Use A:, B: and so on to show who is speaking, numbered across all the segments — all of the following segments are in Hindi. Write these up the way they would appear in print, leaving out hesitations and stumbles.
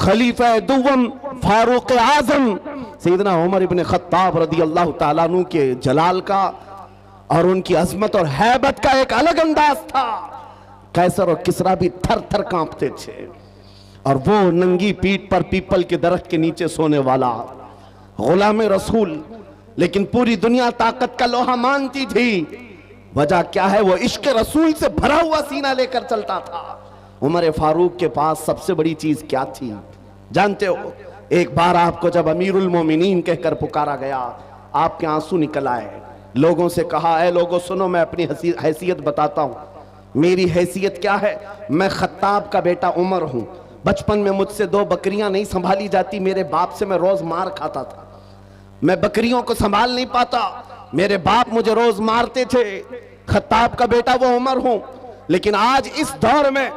A: खलीफा दुव्वम फारूक आजम सैयदना उमर इब्न खत्ताब रदी अल्लाह ताला अन्हु के जलाल का और उनकी अजमत और हैबत का एक अलग अंदाज था। कैसर और किसरा भी थर थर कांपते थे। और वो नंगी पीठ पर पीपल के दरख्त के नीचे सोने वाला गुलाम रसूल, लेकिन पूरी दुनिया ताकत का लोहा मानती थी। वजह क्या है? वो इश्क रसूल से भरा हुआ सीना लेकर चलता था। उमर फारूक के पास सबसे बड़ी चीज क्या थी जानते हो? एक बार आपको जब अमीरुल मोमिनीन कहकर पुकारा गया, आपके आंसू निकल आए। लोगों से कहा, ऐ लोगों सुनो, मैं अपनी हैसियत बताता हूं। मेरी हैसियत क्या है? मैं खत्ताब का बेटा उमर हूं। बचपन में मुझसे 2 बकरियां नहीं संभाली जाती। मेरे बाप से मैं रोज मार खाता था। मैं बकरियों को संभाल नहीं पाता, मेरे बाप मुझे रोज मारते थे। खत्ताब का बेटा वो उमर हूं। लेकिन आज इस दौर में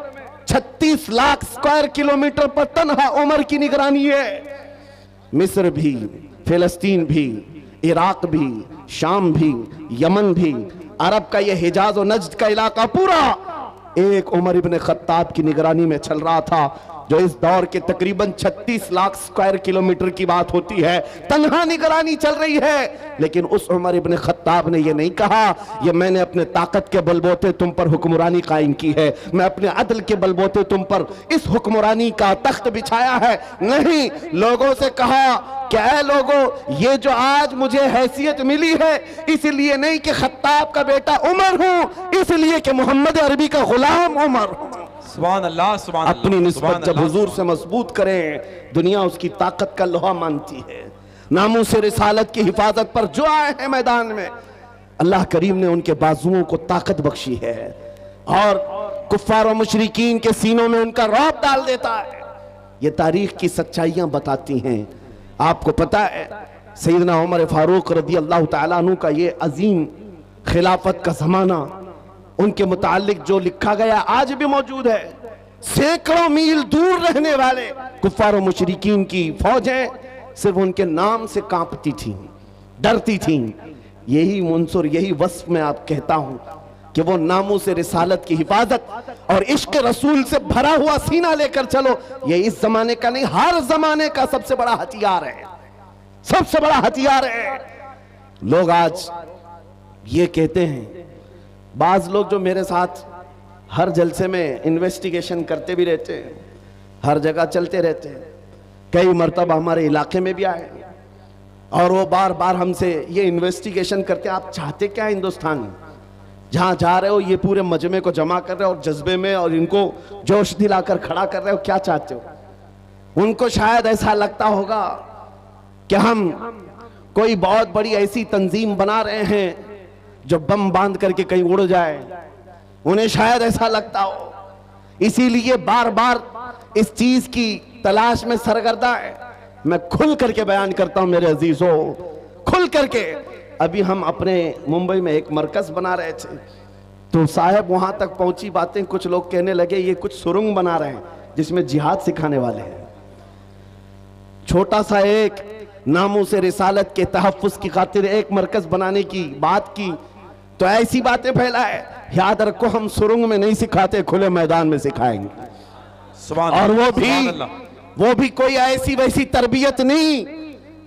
A: 36 लाख स्क्वायर किलोमीटर पर तन्हा उमर की निगरानी है। मिस्र भी, फिलिस्तीन भी, इराक भी, शाम भी, यमन भी, अरब का ये हिजाज और नज्द का इलाका पूरा एक उमर इब्न खत्ताब की निगरानी में चल रहा था। जो इस दौर के तकरीबन 36 लाख स्क्वायर किलोमीटर की बात होती है, तन्हा निगरानी चल रही है। लेकिन उस उमर इब्न खत्ताब ने यह नहीं कहा, ये मैंने अपने ताकत के बलबूते तुम पर हुक्मरानी कायम की है, मैं अपने अदल के बलबूते तुम पर इस हुक्मरानी का तख्त बिछाया है। नहीं, लोगों से कहा क्या है लोगों, ये जो आज मुझे हैसियत मिली है इसलिए नहीं कि खत्ताब का बेटा उमर हूं, इसलिए कि मोहम्मद अरबी का गुलाम उमर हूं।
B: सुभान अल्लाह, सुभान अल्लाह।
A: अपनी निस्बत जब हुजूर से मजबूत करें, दुनिया उसकी ताकत का लोहा मानती है। नामूस रिसालत की हिफाजत पर जो आए हैं मैदान में, अल्लाह करीम ने उनके बाजुओं को ताकत बख्शी है और कुफ्फार और मुशरिकीन के सीनों में उनका रौब डाल देता है। ये तारीख की सच्चाइयां बताती हैं। आपको पता है सैयदना उमर फारूक रदी अल्लाह ताला अन्हु का ये अजीम खिलाफत का जमाना, उनके मुतालिक जो लिखा गया आज भी मौजूद है। सैकड़ों मील दूर रहने वाले कुफ्फार और मुशरिकीन की फौजें सिर्फ उनके नाम से कांपती थीं, डरती थीं। यही मुंसुर, यही वस्फ में आप कहता हूं कि वो नामों से रिसालत की हिफाजत और इश्क रसूल से भरा हुआ सीना लेकर चलो। ये इस जमाने का नहीं, हर जमाने का सबसे बड़ा हथियार है, सबसे बड़ा हथियार है। लोग आज ये कहते हैं, बाज लोग जो मेरे साथ हर जलसे में इन्वेस्टिगेशन करते भी रहते हैं, हर जगह चलते रहते हैं, कई मर्तबा हमारे इलाके में भी आए और वो बार बार हमसे ये इन्वेस्टिगेशन करते, आप चाहते क्या हिंदुस्तान, जहां जा रहे हो ये पूरे मजमे को जमा कर रहे हो और जज्बे में और इनको जोश दिलाकर खड़ा कर रहे हो, क्या चाहते हो? उनको शायद ऐसा लगता होगा कि हम कोई बहुत बड़ी ऐसी तंजीम बना रहे हैं जो बम बांध करके कहीं उड़ जाए। उन्हें शायद ऐसा लगता हो, इसीलिए बार बार इस चीज की तलाश में सरगर्दा है। मैं खुल करके बयान करता हूं मेरे अजीजों, खुल करके। अभी हम अपने मुंबई में एक मरकज बना रहे थे तो साहब वहां तक पहुंची बातें, कुछ लोग कहने लगे ये कुछ सुरंग बना रहे हैं जिसमें जिहाद सिखाने वाले हैं। छोटा सा एक नामों से रिसालत के तहफ्फुज की खातिर एक मरकज बनाने की बात की तो ऐसी बातें फैलाए। याद रखो, हम सुरंग में नहीं सिखाते, खुले मैदान में सिखाएंगे। और वो भी कोई ऐसी वैसी तरबियत नहीं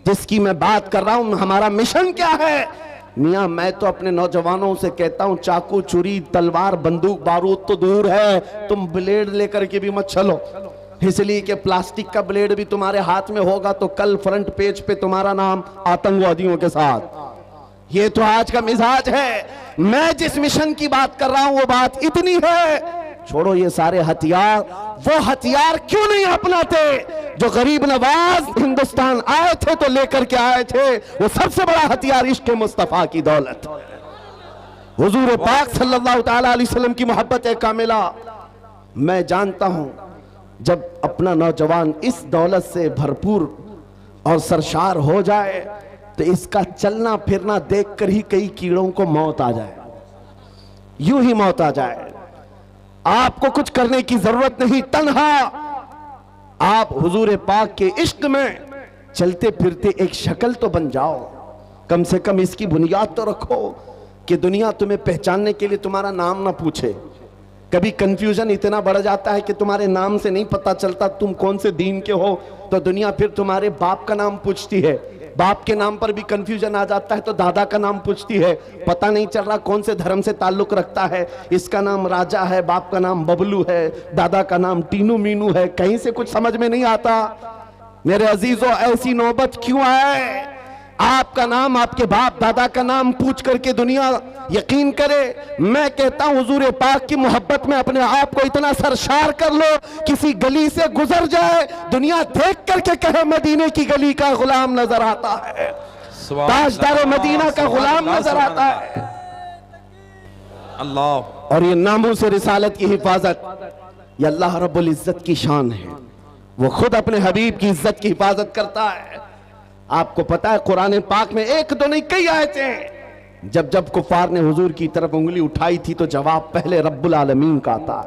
A: जिसकी मैं बात कर रहा हूं। हमारा मिशन क्या है मियां? मैं तो अपने नौजवानों से कहता हूं, चाकू छुरी तलवार बंदूक बारूद तो दूर है, तुम ब्लेड लेकर के भी मत चलो, इसलिए कि प्लास्टिक का ब्लेड भी तुम्हारे हाथ में होगा तो कल फ्रंट पेज पे तुम्हारा नाम आतंकवादियों के साथ। ये तो आज का मिजाज है। मैं जिस मिशन की बात कर रहा हूं वो बात इतनी है, छोड़ो ये सारे हथियार। वो हथियार क्यों नहीं अपनाते जो गरीब नवाज हिंदुस्तान आए थे तो लेकर के आए थे? वो सबसे बड़ा हथियार इश्क मुस्तफा की दौलत, हुजूर पाक सल्लल्लाहु तआला अलैहि वसल्लम की मोहब्बत कामिला। मैं जानता हूं जब अपना नौजवान इस दौलत से भरपूर और सरशार हो जाए तो इसका चलना फिरना देखकर ही कई कीड़ों को मौत आ जाए, यूं ही मौत आ जाए। आपको कुछ करने की जरूरत नहीं, तन्हा आप हुजूर पाक के इश्क में चलते फिरते एक शक्ल तो बन जाओ। कम से कम इसकी बुनियाद तो रखो कि दुनिया तुम्हें पहचानने के लिए तुम्हारा नाम ना पूछे, कभी कंफ्यूजन इतना बढ़ जाता है कि तुम्हारे नाम से नहीं पता चलता तुम कौन से दीन के हो, तो दुनिया फिर तुम्हारे बाप का नाम पूछती है। बाप के नाम पर भी कंफ्यूजन आ जाता है तो दादा का नाम पूछती है, पता नहीं चल रहा कौन से धर्म से ताल्लुक रखता है। इसका नाम राजा है, बाप का नाम बबलू है, दादा का नाम टीनू मीनू है, कहीं से कुछ समझ में नहीं आता। मेरे अजीजों, ऐसी नौबत क्यों आए? आपका नाम, आपके बाप दादा का नाम पूछ करके दुनिया यकीन करे। मैं कहता हूं हुजूर पाक की मोहब्बत में अपने आप को इतना सरशार कर लो, किसी गली से गुजर जाए, दुनिया देख करके कहे मदीने की गली का गुलाम नजर आता है, ताजदार मदीना का गुलाम नजर आता है।
B: अल्लाह।
A: और ये नामों से रिसालत की हिफाजत ये अल्लाह रब्बुल इज्जत की शान है। वो खुद अपने हबीब की इज्जत की हिफाजत करता है। आपको पता है कुरान पाक में एक दो नहीं कई आयतें हैं, जब जब कुफार ने हुजूर की तरफ उंगली उठाई थी तो जवाब पहले रब्बुल आलमीन का था।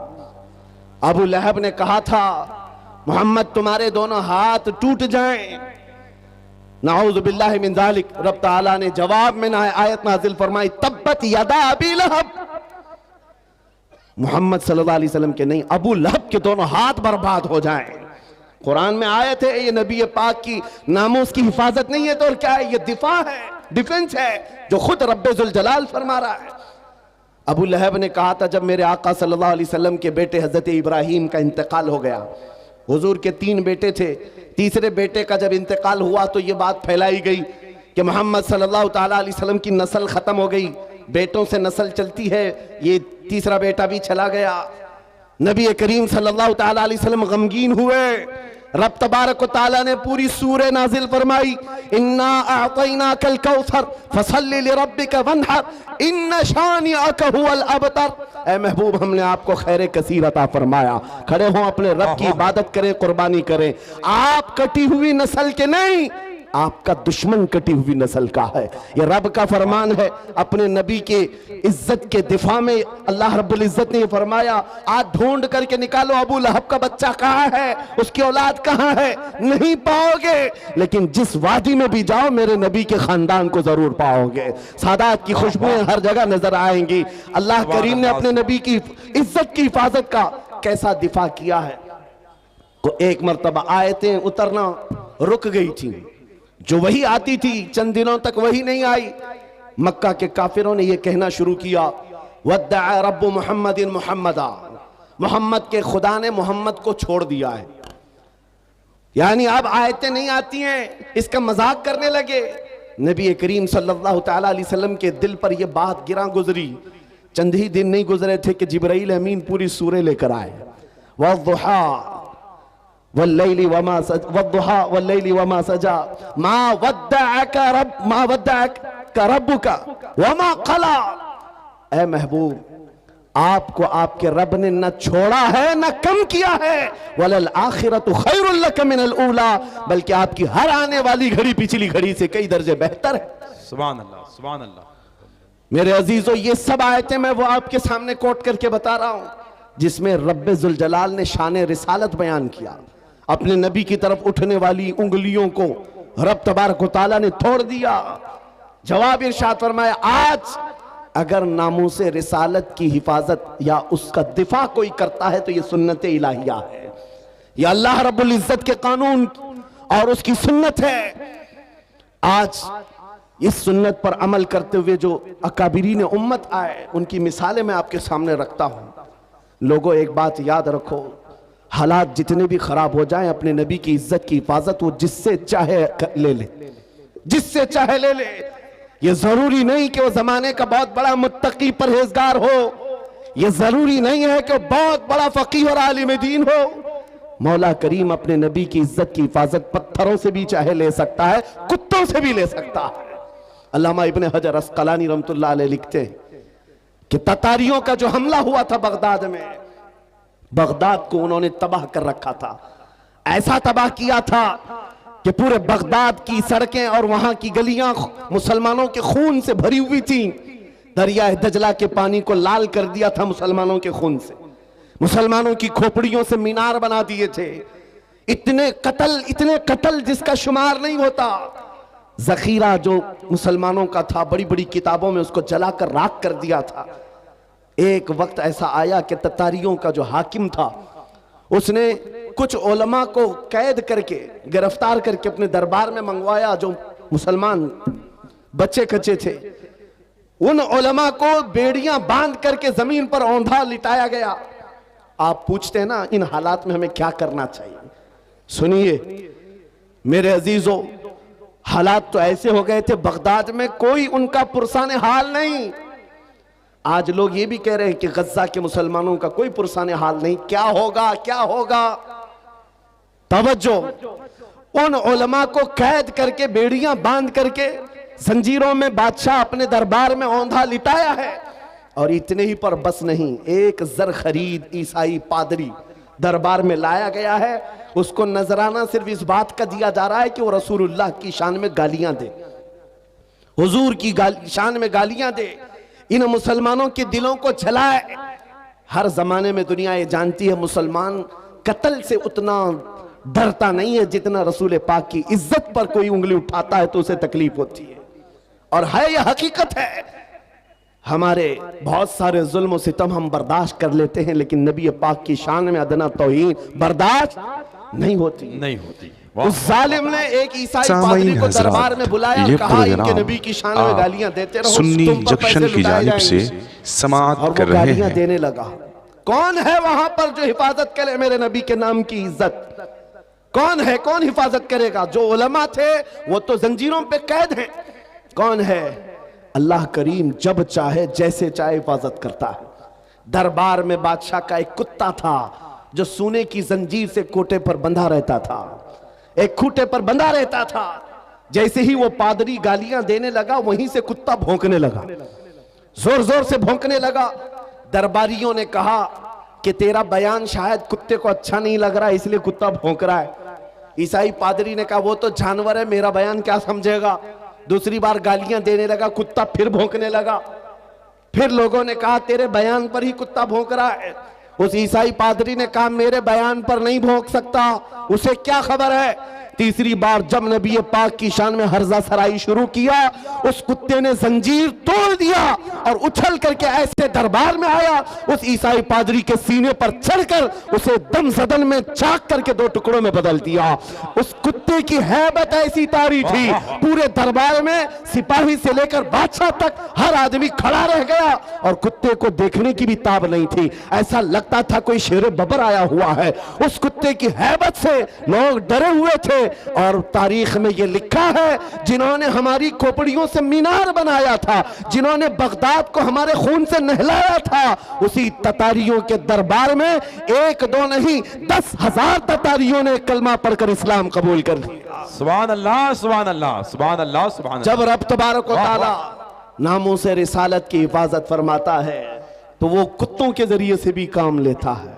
A: अबू लहब ने कहा था मोहम्मद तुम्हारे दोनों हाथ टूट जाएं, नाऊज़ु बिल्लाहि मिन ज़ालिक। रब ताला ने जवाब में ना आयत नाजिल फरमाई, तब्बत यदा अबी लहब। मोहम्मद सल्लल्लाहु अलैहि वसल्लम के नहीं, अबू लहब के दोनों हाथ बर्बाद हो जाएं। कुरान में आयत है, ये नबी पाक की नामोस की हिफाजत नहीं है तो और क्या है? ये दिफा है, डिफेंस है जो खुद रब्बे जुल जलाल फरमा रहा है। अबू लहब ने कहा था जब मेरे आका सल्लल्लाहु अलैहि वसल्लम के बेटे हजरत इब्राहीम का इंतकाल हो गया, हुजूर के 3 बेटे थे, तीसरे बेटे का जब इंतकाल हुआ तो ये बात फैलाई गई कि मोहम्मद सल्लल्लाहु ताला अलैहि वसल्लम की नस्ल खत्म हो गई, बेटों से नस्ल चलती है, ये तीसरा बेटा भी चला गया। नबी करीम सल्लल्लाहु ताला अलैहि वसल्लम गमगीन हुए। रब तबारक व ताला ने पूरी सूरह नाजिल फरमाई, इन्ना अअतैनाकल कौसर फसल्लि लिरब्बिका वन्हर इन्न शानिअका हुवल अबतर। ए महबूब, हमने आपको खैर कसीर अता फरमाया, खड़े हो अपने रब की इबादत करें, कुर्बानी करें। आप कटी हुई नस्ल के नहीं, आपका दुश्मन कटी हुई नस्ल का है। ये रब का फरमान है। अपने नबी के इज्जत के दिफा में अल्लाह रब्बुल इज्जत ने फरमाया, आज ढूंढ करके निकालो अबू लहब का बच्चा कहाँ है, उसकी औलाद कहाँ है, नहीं पाओगे। लेकिन जिस वादी में भी जाओ मेरे नबी के खानदान को जरूर पाओगे। सादात की खुशबुएं हर जगह नजर आएंगी। अल्लाह करीम ने अपने नबी की इज्जत की हिफाजत का कैसा दिफा किया है। तो एक मर्तबा आयतें उतरना रुक गई थी, जो वही आती थी चंद दिनों तक वही नहीं आई। मक्का के काफिरों ने यह कहना शुरू किया, वद्दअ रब्बु मुहम्मदिन मुहम्मदा, मोहम्मद के खुदा ने मोहम्मद को छोड़ दिया है। यानी अब आयतें नहीं आती हैं, इसका मजाक करने लगे। नबी करीम सल्लल्लाहु ताला अलैहि वसल्लम के दिल पर यह बात गिरा गुजरी। चंद ही दिन नहीं गुजरे थे कि जिब्राइल अमीन पूरी सूरह लेकर आए। वद्दुहा वल्लैलि वमा सजा, वद्दुहा वल्लैलि वमा सजा, मा वद्दअका रब्बुका वमा क़ला। ए महबूब, आपको आपके रब ने न छोड़ा है न कम किया है। वलल आखिरतु खैरुल लक मिनल ऊला, बल्कि आपकी हर आने वाली घड़ी पिछली घड़ी से कई दर्जे बेहतर है।
B: सुभान अल्लाह, सुभान अल्लाह।
A: मेरे अजीजों, ये सब आयतें मैं वो आपके सामने कोट करके बता रहा हूं जिसमें रब्बे जुल जलाल ने शान रिसालत बयान किया। अपने नबी की तरफ उठने वाली उंगलियों को रब तबारक व तआला ने तोड़ दिया। जवाब इरशाद फरमाया, आज अगर नामूसे रिसालत की हिफाजत या उसका दिफा कोई करता है तो ये सुन्नत इलाहिया है, ये अल्लाह रब्बुल इज्जत के कानून और उसकी सुन्नत है। आज इस सुन्नत पर अमल करते हुए जो अकाबिरीन उम्मत आए उनकी मिसालें मैं आपके सामने रखता हूं। लोगों, एक बात याद रखो, हालात जितने भी खराब हो जाएं, अपने नबी की इज्जत की हिफाजत वो जिससे चाहे ले ले, जिससे चाहे ले ले। ये जरूरी नहीं कि वो जमाने का बहुत बड़ा मुत्तकी परहेजगार हो, ये जरूरी नहीं है कि वो बहुत बड़ा फकीह और आलिम दीन हो। मौला करीम अपने नबी की इज्जत की हिफाजत पत्थरों से भी चाहे ले सकता है, कुत्तों से भी ले सकता है। अल्लामा इब्ने हजर अस्कलानी रहमतुल्लाह अलैह लिखते हैं कि ततारियों का जो हमला हुआ था बगदाद में, बगदाद को उन्होंने तबाह कर रखा था। ऐसा तबाह किया था कि पूरे बगदाद की सड़कें और वहां की गलियां मुसलमानों के खून से भरी हुई थी। दरिया दजला के पानी को लाल कर दिया था मुसलमानों के खून से। मुसलमानों की खोपड़ियों से मीनार बना दिए थे। इतने कत्ल जिसका शुमार नहीं होता। जखीरा जो मुसलमानों का था, बड़ी बड़ी किताबों में उसको जलाकर राख कर दिया था। एक वक्त ऐसा आया कि ततारियों का जो हाकिम था उसने कुछ उलमा को कैद करके गिरफ्तार करके अपने दरबार में मंगवाया, जो मुसलमान बच्चे कच्चे थे। उन उलमा को बेड़ियां बांध करके जमीन पर औंधा लिटाया गया। आप पूछते हैं ना इन हालात में हमें क्या करना चाहिए। सुनिए मेरे अजीजों, हालात तो ऐसे हो गए थे बगदाद में कोई उनका पुरसाने हाल नहीं। आज लोग ये भी कह रहे हैं कि गज्जा के मुसलमानों का कोई पुरसाने हाल नहीं। क्या होगा, क्या होगा? तवज्जो, उन उलमा को कैद करके बेड़ियां बांध करके जंजीरों में बादशाह अपने दरबार में औंधा लिटाया है। और इतने ही पर बस नहीं, एक जर खरीद ईसाई पादरी दरबार में लाया गया है। उसको नजराना सिर्फ इस बात का दिया जा रहा है कि वो रसूलुल्लाह की शान में गालियां दे, हुजूर की शान में गालियां दे, इन मुसलमानों के दिलों को जलाए। हर जमाने में दुनिया ये जानती है मुसलमान कत्ल से उतना डरता नहीं है जितना रसूल पाक की इज्जत पर कोई उंगली उठाता है तो उसे तकलीफ होती है। और है यह हकीकत है, हमारे बहुत सारे जुल्म और सितम हम बर्दाश्त कर लेते हैं, लेकिन नबी पाक की शान में अदना तौहीन बर्दाश्त नहीं होती। उस जालिम ने एक ईसाई पादरी को दरबार में बुलाया, कहा इनके नबी की शान में गालियां देते रहो,
C: सुन्नी जंक्शन की जानिब से समाअत कर रहे हैं।
A: देने लगा। कौन है वहां पर जो हिफाजत करे मेरे नबी के नाम की इज्जत? कौन है, कौन हिफाजत करेगा? जो उलमा थे वो तो जंजीरों पे कैद हैं। कौन है? अल्लाह करीम जब चाहे जैसे चाहे हिफाजत करता है। दरबार में बादशाह का एक कुत्ता था जो सोने की जंजीर से कोटे पर बंधा रहता था, एक खूंटे पर बंधा रहता था। जैसे ही वो पादरी गालियां देने लगा वहीं से कुत्ता भौंकने लगा, जोर जोर से भौंकने लगा। दरबारियों ने कहा कि तेरा बयान शायद कुत्ते को अच्छा नहीं लग रहा है इसलिए कुत्ता भौंक रहा है। ईसाई पादरी ने कहा वो तो जानवर है, मेरा बयान क्या समझेगा। दूसरी बार गालियां देने लगा, कुत्ता फिर भौंकने लगा। फिर लोगों ने कहा तेरे बयान पर ही कुत्ता भौंक रहा है। उस ईसाई पादरी ने कहा मेरे बयान पर नहीं भौंक सकता, उसे क्या खबर है। तीसरी बार जब नबी पाक की शान में हर्जा सराई शुरू किया, उस कुत्ते ने जंजीर तोड़ दिया और उछल करके ऐसे दरबार में आया, उस ईसाई पादरी के सीने पर चढ़कर उसे दम सदन में चाक करके दो टुकड़ों में बदल दिया। उस कुत्ते की हैबत ऐसी तारी थी, पूरे दरबार में सिपाही से लेकर बादशाह तक हर आदमी खड़ा रह गया और कुत्ते को देखने की भी ताब नहीं थी। ऐसा लगता था कोई शेर बबर आया हुआ है। उस कुत्ते की हैबत से लोग डरे हुए थे। और तारीख में यह लिखा है, जिन्होंने हमारी खोपड़ियों से मीनार बनाया था, जिन्होंने बगदाद को हमारे खून से नहलाया था, उसी ततारियों के दरबार में एक दो नहीं 10,000 ततारियों ने कलमा पढ़कर इस्लाम कबूल कर लिया।
B: सुभान अल्लाह, सुभान अल्लाह, सुभान अल्लाह, सुभान अल्लाह।
A: जब रब तबारक व तआला नामों से रिसालत की हिफाजत फरमाता है तो वो कुत्तों के जरिए से भी काम लेता है।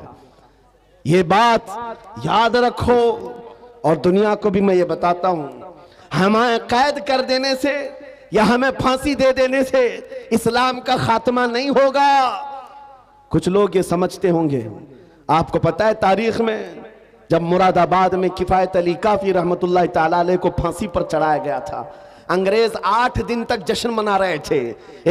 A: ये बात याद रखो। और दुनिया को भी मैं ये बताता हूं, हमें कैद कर देने से या हमें फांसी दे देने से इस्लाम का खात्मा नहीं होगा। कुछ लोग ये समझते होंगे, आपको पता है तारीख में जब मुरादाबाद में किफायत अली काफी रहमतुल्लाह ताला अलैह को फांसी पर चढ़ाया गया था, अंग्रेज 8 दिन तक जश्न मना रहे थे।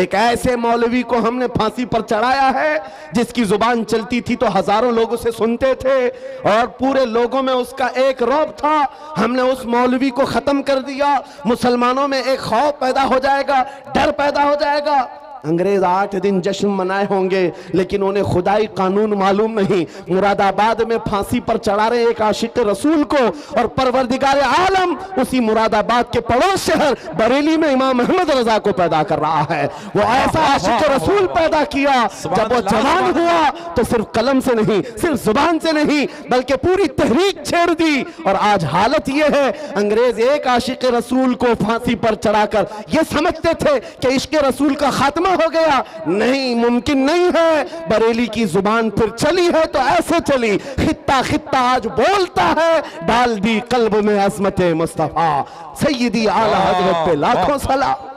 A: एक ऐसे मौलवी को हमने फांसी पर चढ़ाया है जिसकी जुबान चलती थी तो हजारों लोग उसे सुनते थे और पूरे लोगों में उसका एक रौब था। हमने उस मौलवी को खत्म कर दिया। मुसलमानों में एक खौफ पैदा हो जाएगा, डर पैदा हो जाएगा। अंग्रेज 8 दिन जश्न मनाए होंगे लेकिन उन्हें खुदाई कानून मालूम नहीं। मुरादाबाद में फांसी पर चढ़ा रहे एक आशिक रसूल को और परवरदिगार आलम उसी मुरादाबाद के पड़ोस शहर बरेली में इमाम अहमद रजा को पैदा कर रहा है। वो ऐसा आशिक रसूल पैदा किया, जब वो जवान हुआ तो सिर्फ कलम से नहीं, सिर्फ जुबान से नहीं, बल्कि पूरी तहरीक छेड़ दी। और आज हालत ये है, अंग्रेज एक आशिक रसूल को फांसी पर चढ़ाकर ये समझते थे कि इश्क रसूल का खात्मा हो गया। नहीं, मुमकिन नहीं है। बरेली की जुबान फिर चली है तो ऐसे चली, खित्ता खित्ता आज बोलता है, डाल दी कल्ब में अज़मत मुस्तफा सय्यदी आला हजरत पे लाखों सलाम।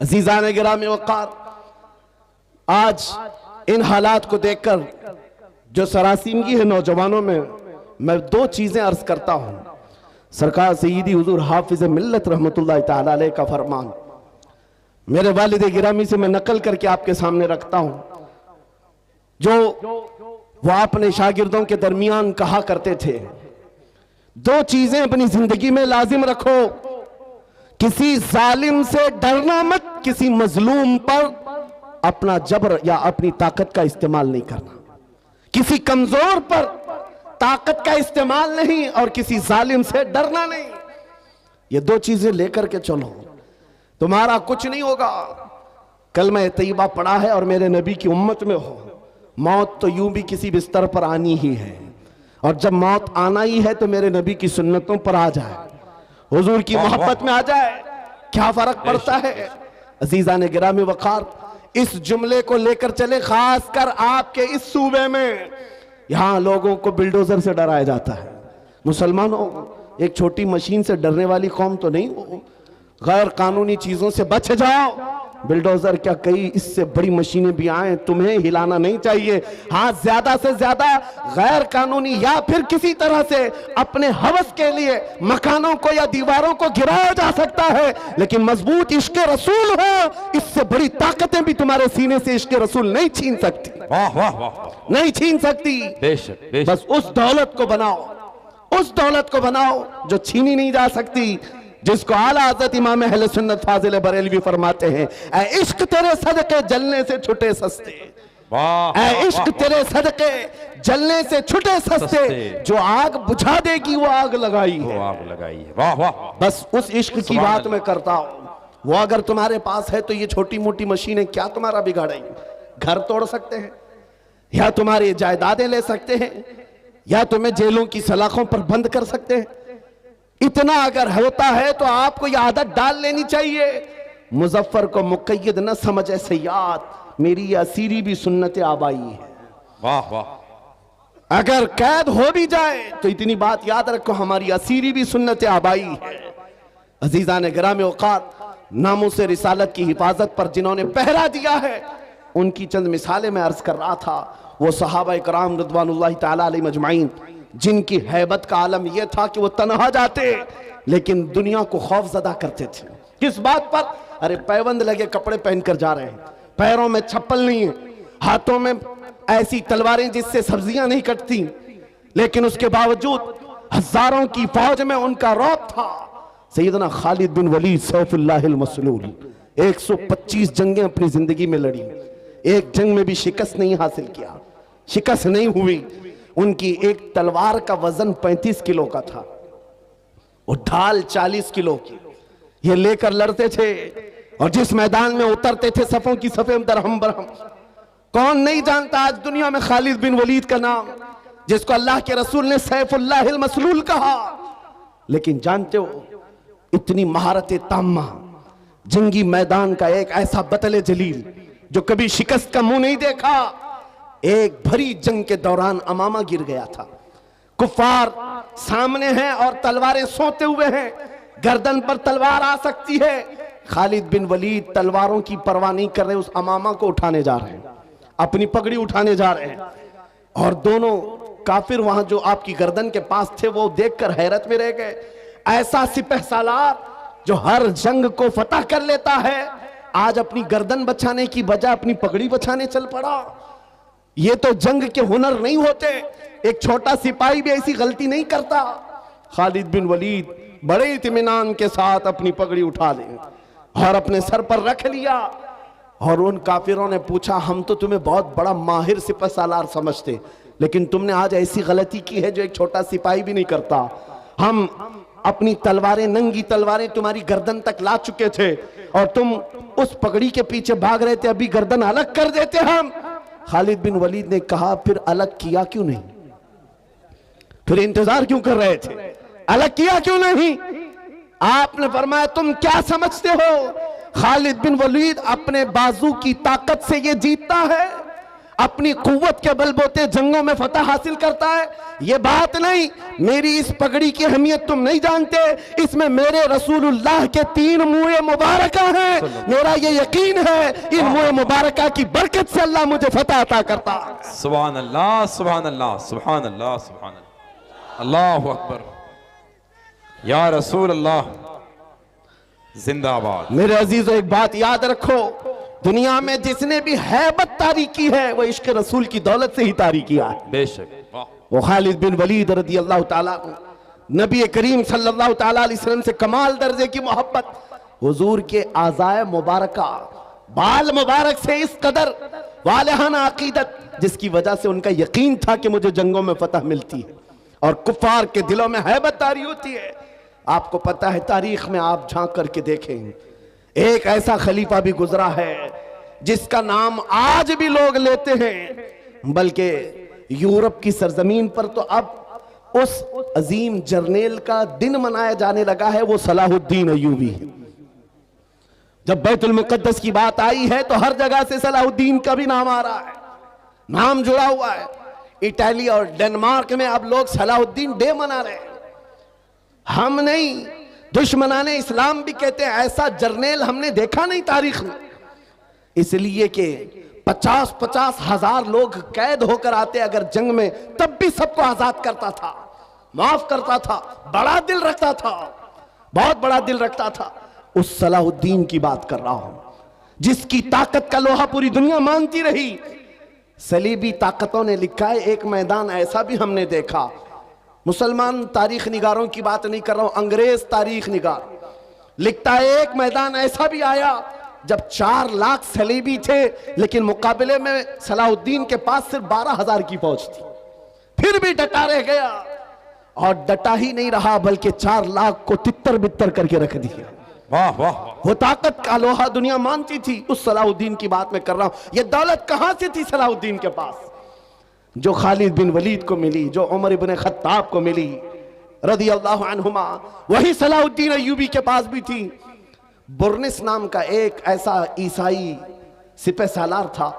A: अजीजान गिरामी वक़ार, आज इन हालात को देखकर जो सरासीमगी है नौजवानों में, मैं 2 चीजें अर्ज करता हूं। सरकार सय्यदी हुजूर हाफिज मिल्लत रहमतुल्लाह ताला अलैह का फरमान, मेरे वालिद गिरामी से मैं नकल करके आपके सामने रखता हूं, जो वो अपने शागिर्दों के दरमियान कहा करते थे, दो चीजें अपनी जिंदगी में लाजिम रखो, किसी जालिम से डरना मत, किसी मजलूम पर अपना जबर या अपनी ताकत का इस्तेमाल नहीं करना, किसी कमजोर पर ताकत का इस्तेमाल नहीं और किसी जालिम से डरना नहीं। ये दो चीजें लेकर के चलो, तुम्हारा कुछ नहीं होगा। कलमा तैयबा पढ़ा है और मेरे नबी की उम्मत में हो, मौत तो यूं भी किसी बिस्तर पर आनी ही है, और जब मौत आना ही है तो मेरे नबी की सुन्नतों पर आ जाए, हुजूर की मोहब्बत में आ जाए, क्या फर्क पड़ता है। अजीजा ने गिरामी वकार, इस जुमले को लेकर चले, खासकर आपके इस सूबे में, यहां लोगों को बिल्डोजर से डराया जाता है। मुसलमानों, एक छोटी मशीन से डरने वाली कौम तो नहीं हो, गैर कानूनी चीजों से बच जाओ। बिल्डोजर क्या, कई इससे बड़ी मशीनें भी आए, तुम्हें हिलाना नहीं चाहिए। हाँ, ज्यादा से ज्यादा गैर कानूनी या फिर किसी तरह से अपने हवस के लिए मकानों को या दीवारों को गिराया जा सकता है, लेकिन मजबूत इश्क रसूल हो, इससे बड़ी ताकतें भी तुम्हारे सीने से इश्क रसूल नहीं छीन सकती।
B: वाह वाह वाह,
A: नहीं छीन सकती।
B: बेशक बेशक।
A: बस उस दौलत को बनाओ, उस दौलत को बनाओ जो छीनी नहीं जा सकती, जिसको आला हज़रत इमाम अहले सुन्नत फाजिल बरेलवी फरमाते हैं, ऐ इश्क तेरे सदके जलने से छुटे सस्ते,
B: वाह,
A: ऐ इश्क तेरे सदके जलने से छुटे सस्ते, जो आग बुझा देगी वो आग लगाई है,
B: वो आग लगाई है। वाह वाह,
A: बस उस इश्क की बात मैं करता हूं। वो अगर तुम्हारे पास है तो ये छोटी मोटी मशीनें क्या तुम्हारा बिगाड़ेंगी। घर तोड़ सकते हैं, या तुम्हारी जायदादें ले सकते हैं, या तुम्हें जेलों की सलाखों पर बंद कर सकते हैं। इतना अगर होता है तो आपको यह आदत डाल लेनी चाहिए, मुजफ्फर को मुक़य्यद न समझे सयाद, मेरी असीरी भी सुन्नत आबाई है।
B: वाह वाह।
A: अगर कैद हो भी जाए तो इतनी बात याद रखो, हमारी असीरी भी सुन्नत आबाई है। अजीजा ने गिरामी औकात, नामूस रिसालत की हिफाजत पर जिन्होंने पहरा दिया है, उनकी चंद मिसालें मैं अर्ज कर रहा था। वो सहाबा कराम रिज़वानुल्लाहि ताला अलैहिम अजमाइन, जिनकी हैबत का आलम यह था कि वो तन्हा जाते लेकिन दुनिया को खौफजदा करते थे। किस बात पर? अरे पैबंद लगे कपड़े पहनकर जा रहे हैं, पैरों में चप्पल नहीं है, हाथों में ऐसी तलवारें जिससे सब्जियां नहीं कटती, लेकिन उसके बावजूद हजारों की फौज में उनका रौब था। सैयदना खालिद बिन वलीद सैफुल्लाहिल मसलूल 125 जंगें अपनी जिंदगी में लड़ी, एक जंग में भी शिकस्त नहीं हासिल किया, शिकस्त नहीं हुई। उनकी एक तलवार का वजन 35 किलो का था, वो ढाल 40 किलो की, ये लेकर लड़ते थे और जिस मैदान में उतरते थे सफों की सफे दरहम बरहम। कौन नहीं जानता आज दुनिया में खालिद बिन वलीद का नाम, जिसको अल्लाह के रसूल ने सैफुल्लाहिल मसलूल कहा। लेकिन जानते हो, इतनी महारत ताम्मा, जंगी मैदान का एक ऐसा बतले जलील जो कभी शिकस्त का मुंह नहीं देखा, एक भरी जंग के दौरान अमामा गिर गया था। कुफार सामने हैं और तलवारें सोते हुए हैं, गर्दन पर तलवार आ सकती है। खालिद बिन वलीद तलवारों की परवाह नहीं कर रहे, उस अमामा को उठाने जा रहे हैं, अपनी पगड़ी उठाने जा रहे हैं, और दोनों काफिर वहां जो आपकी गर्दन के पास थे वो देखकर हैरत में रह गए। ऐसा सिपह सालार जो हर जंग को फतह कर लेता है, आज अपनी गर्दन बचाने की बजाय अपनी पगड़ी बचाने चल पड़ा। ये तो जंग के हुनर नहीं होते, एक छोटा सिपाही भी ऐसी गलती नहीं करता। खालिद बिन वलीद बड़े इत्मीनान के साथ अपनी पगड़ी उठा ले और अपने सर पर रख लिया, और उन काफिरों ने पूछा, हम तो तुम्हें बहुत बड़ा माहिर सिपह सालार समझते, लेकिन तुमने आज ऐसी गलती की है जो एक छोटा सिपाही भी नहीं करता। हम अपनी तलवारें, नंगी तलवारें तुम्हारी गर्दन तक ला चुके थे और तुम उस पगड़ी के पीछे भाग रहे थे, अभी गर्दन अलग कर देते हम। खालिद बिन वलीद ने कहा, फिर अलग किया क्यों नहीं, फिर इंतजार क्यों कर रहे थे, अलग किया क्यों नहीं? आपने फरमाया, तुम क्या समझते हो खालिद बिन वलीद अपने बाजू की ताकत से ये जीतता है, अपनी कुव्वत के बलबूते जंगों में फतह हासिल करता है? ये बात नहीं, मेरी इस पगड़ी की अहमियत तुम नहीं जानते, इसमें मेरे रसूलुल्लाह के 3 मुँह मुबारक हैं। मेरा ये यकीन है इन मुँह मुबारक की बरकत से अल्लाह मुझे फतह अता करता है।
B: सुभान अल्लाह, सुभान अल्लाह, सुभान अल्लाह, सुभान अल्लाह, अल्लाहु अकबर, या रसूल अल्लाह। जिंदाबाद।
A: मेरे अजीजों, एक बात याद रखो, दुनिया में जिसने भी हैबत तारी की है वो इश्क रसूल की दौलत से ही तारी किया है।
B: बेशक। वाह
A: वो खालिद बिन वलीद रदी अल्लाह ताला, नबी करीम सल्लल्लाहु ताला अलैहि वसल्लम से कमाल दर्जे की मोहब्बत, हुजूर के आज़ाए मुबारका बाल मुबारक से इस कदर वालिहाना अकीदत, जिसकी वजह से उनका यकीन था कि मुझे जंगों में फतह मिलती है और कुफार के दिलों में हैबत तारी होती है। आपको पता है, तारीख में आप झांक करके देखें, एक ऐसा खलीफा भी गुजरा है जिसका नाम आज भी लोग लेते हैं, बल्कि यूरोप की सरजमीन पर तो अब उस अजीम जर्नेल का दिन मनाया जाने लगा है, वो सलाहुद्दीन अय्यूबी है। जब बैतुल मुक़द्दस की बात आई है तो हर जगह से सलाहुद्दीन का भी नाम आ रहा है, नाम जुड़ा हुआ है। इटली और डेनमार्क में अब लोग सलाहुद्दीन डे मना रहे हैं। हम नहीं, दुश्मनाने इस्लाम भी कहते हैं ऐसा जर्नेल हमने देखा नहीं तारीख में, इसलिए कि 50-50 हजार लोग कैद होकर आते अगर जंग में, तब भी सबको आजाद करता था, माफ करता था, बड़ा दिल रखता था, बहुत बड़ा दिल रखता था। उस सलाहुद्दीन की बात कर रहा हूं, जिसकी ताकत का लोहा पूरी दुनिया मानती रही। सलीबी ताकतों ने लिखा है, एक मैदान ऐसा भी हमने देखा, मुसलमान तारीख निगारों की बात नहीं कर रहा हूं, अंग्रेज तारीख निगार लिखता है, एक मैदान ऐसा भी आया जब 4 लाख सलीबी थे, लेकिन मुकाबले में सलाहुद्दीन के पास सिर्फ 12,000 की फौज थी, फिर भी डटा रह गया। और डटा ही नहीं रहा, बल्कि 4 लाख को तितर बितर करके रख दिया।
B: वाह वाह।
A: वो ताकत का लोहा दुनिया मानती थी। उस सलाहुद्दीन की बात मैं कर रहा हूं। ये दौलत कहां से थी सलाहुद्दीन के पास, जो खालिद बिन वलीद को मिली, जो उमर इब्न खत्ताब को मिली रदी अल्लाह अन्हुमा, वही सलाहुद्दीन अय्यूबी के पास भी थी। बुर्निस नाम का एक ऐसा ईसाई सिपह सालार था,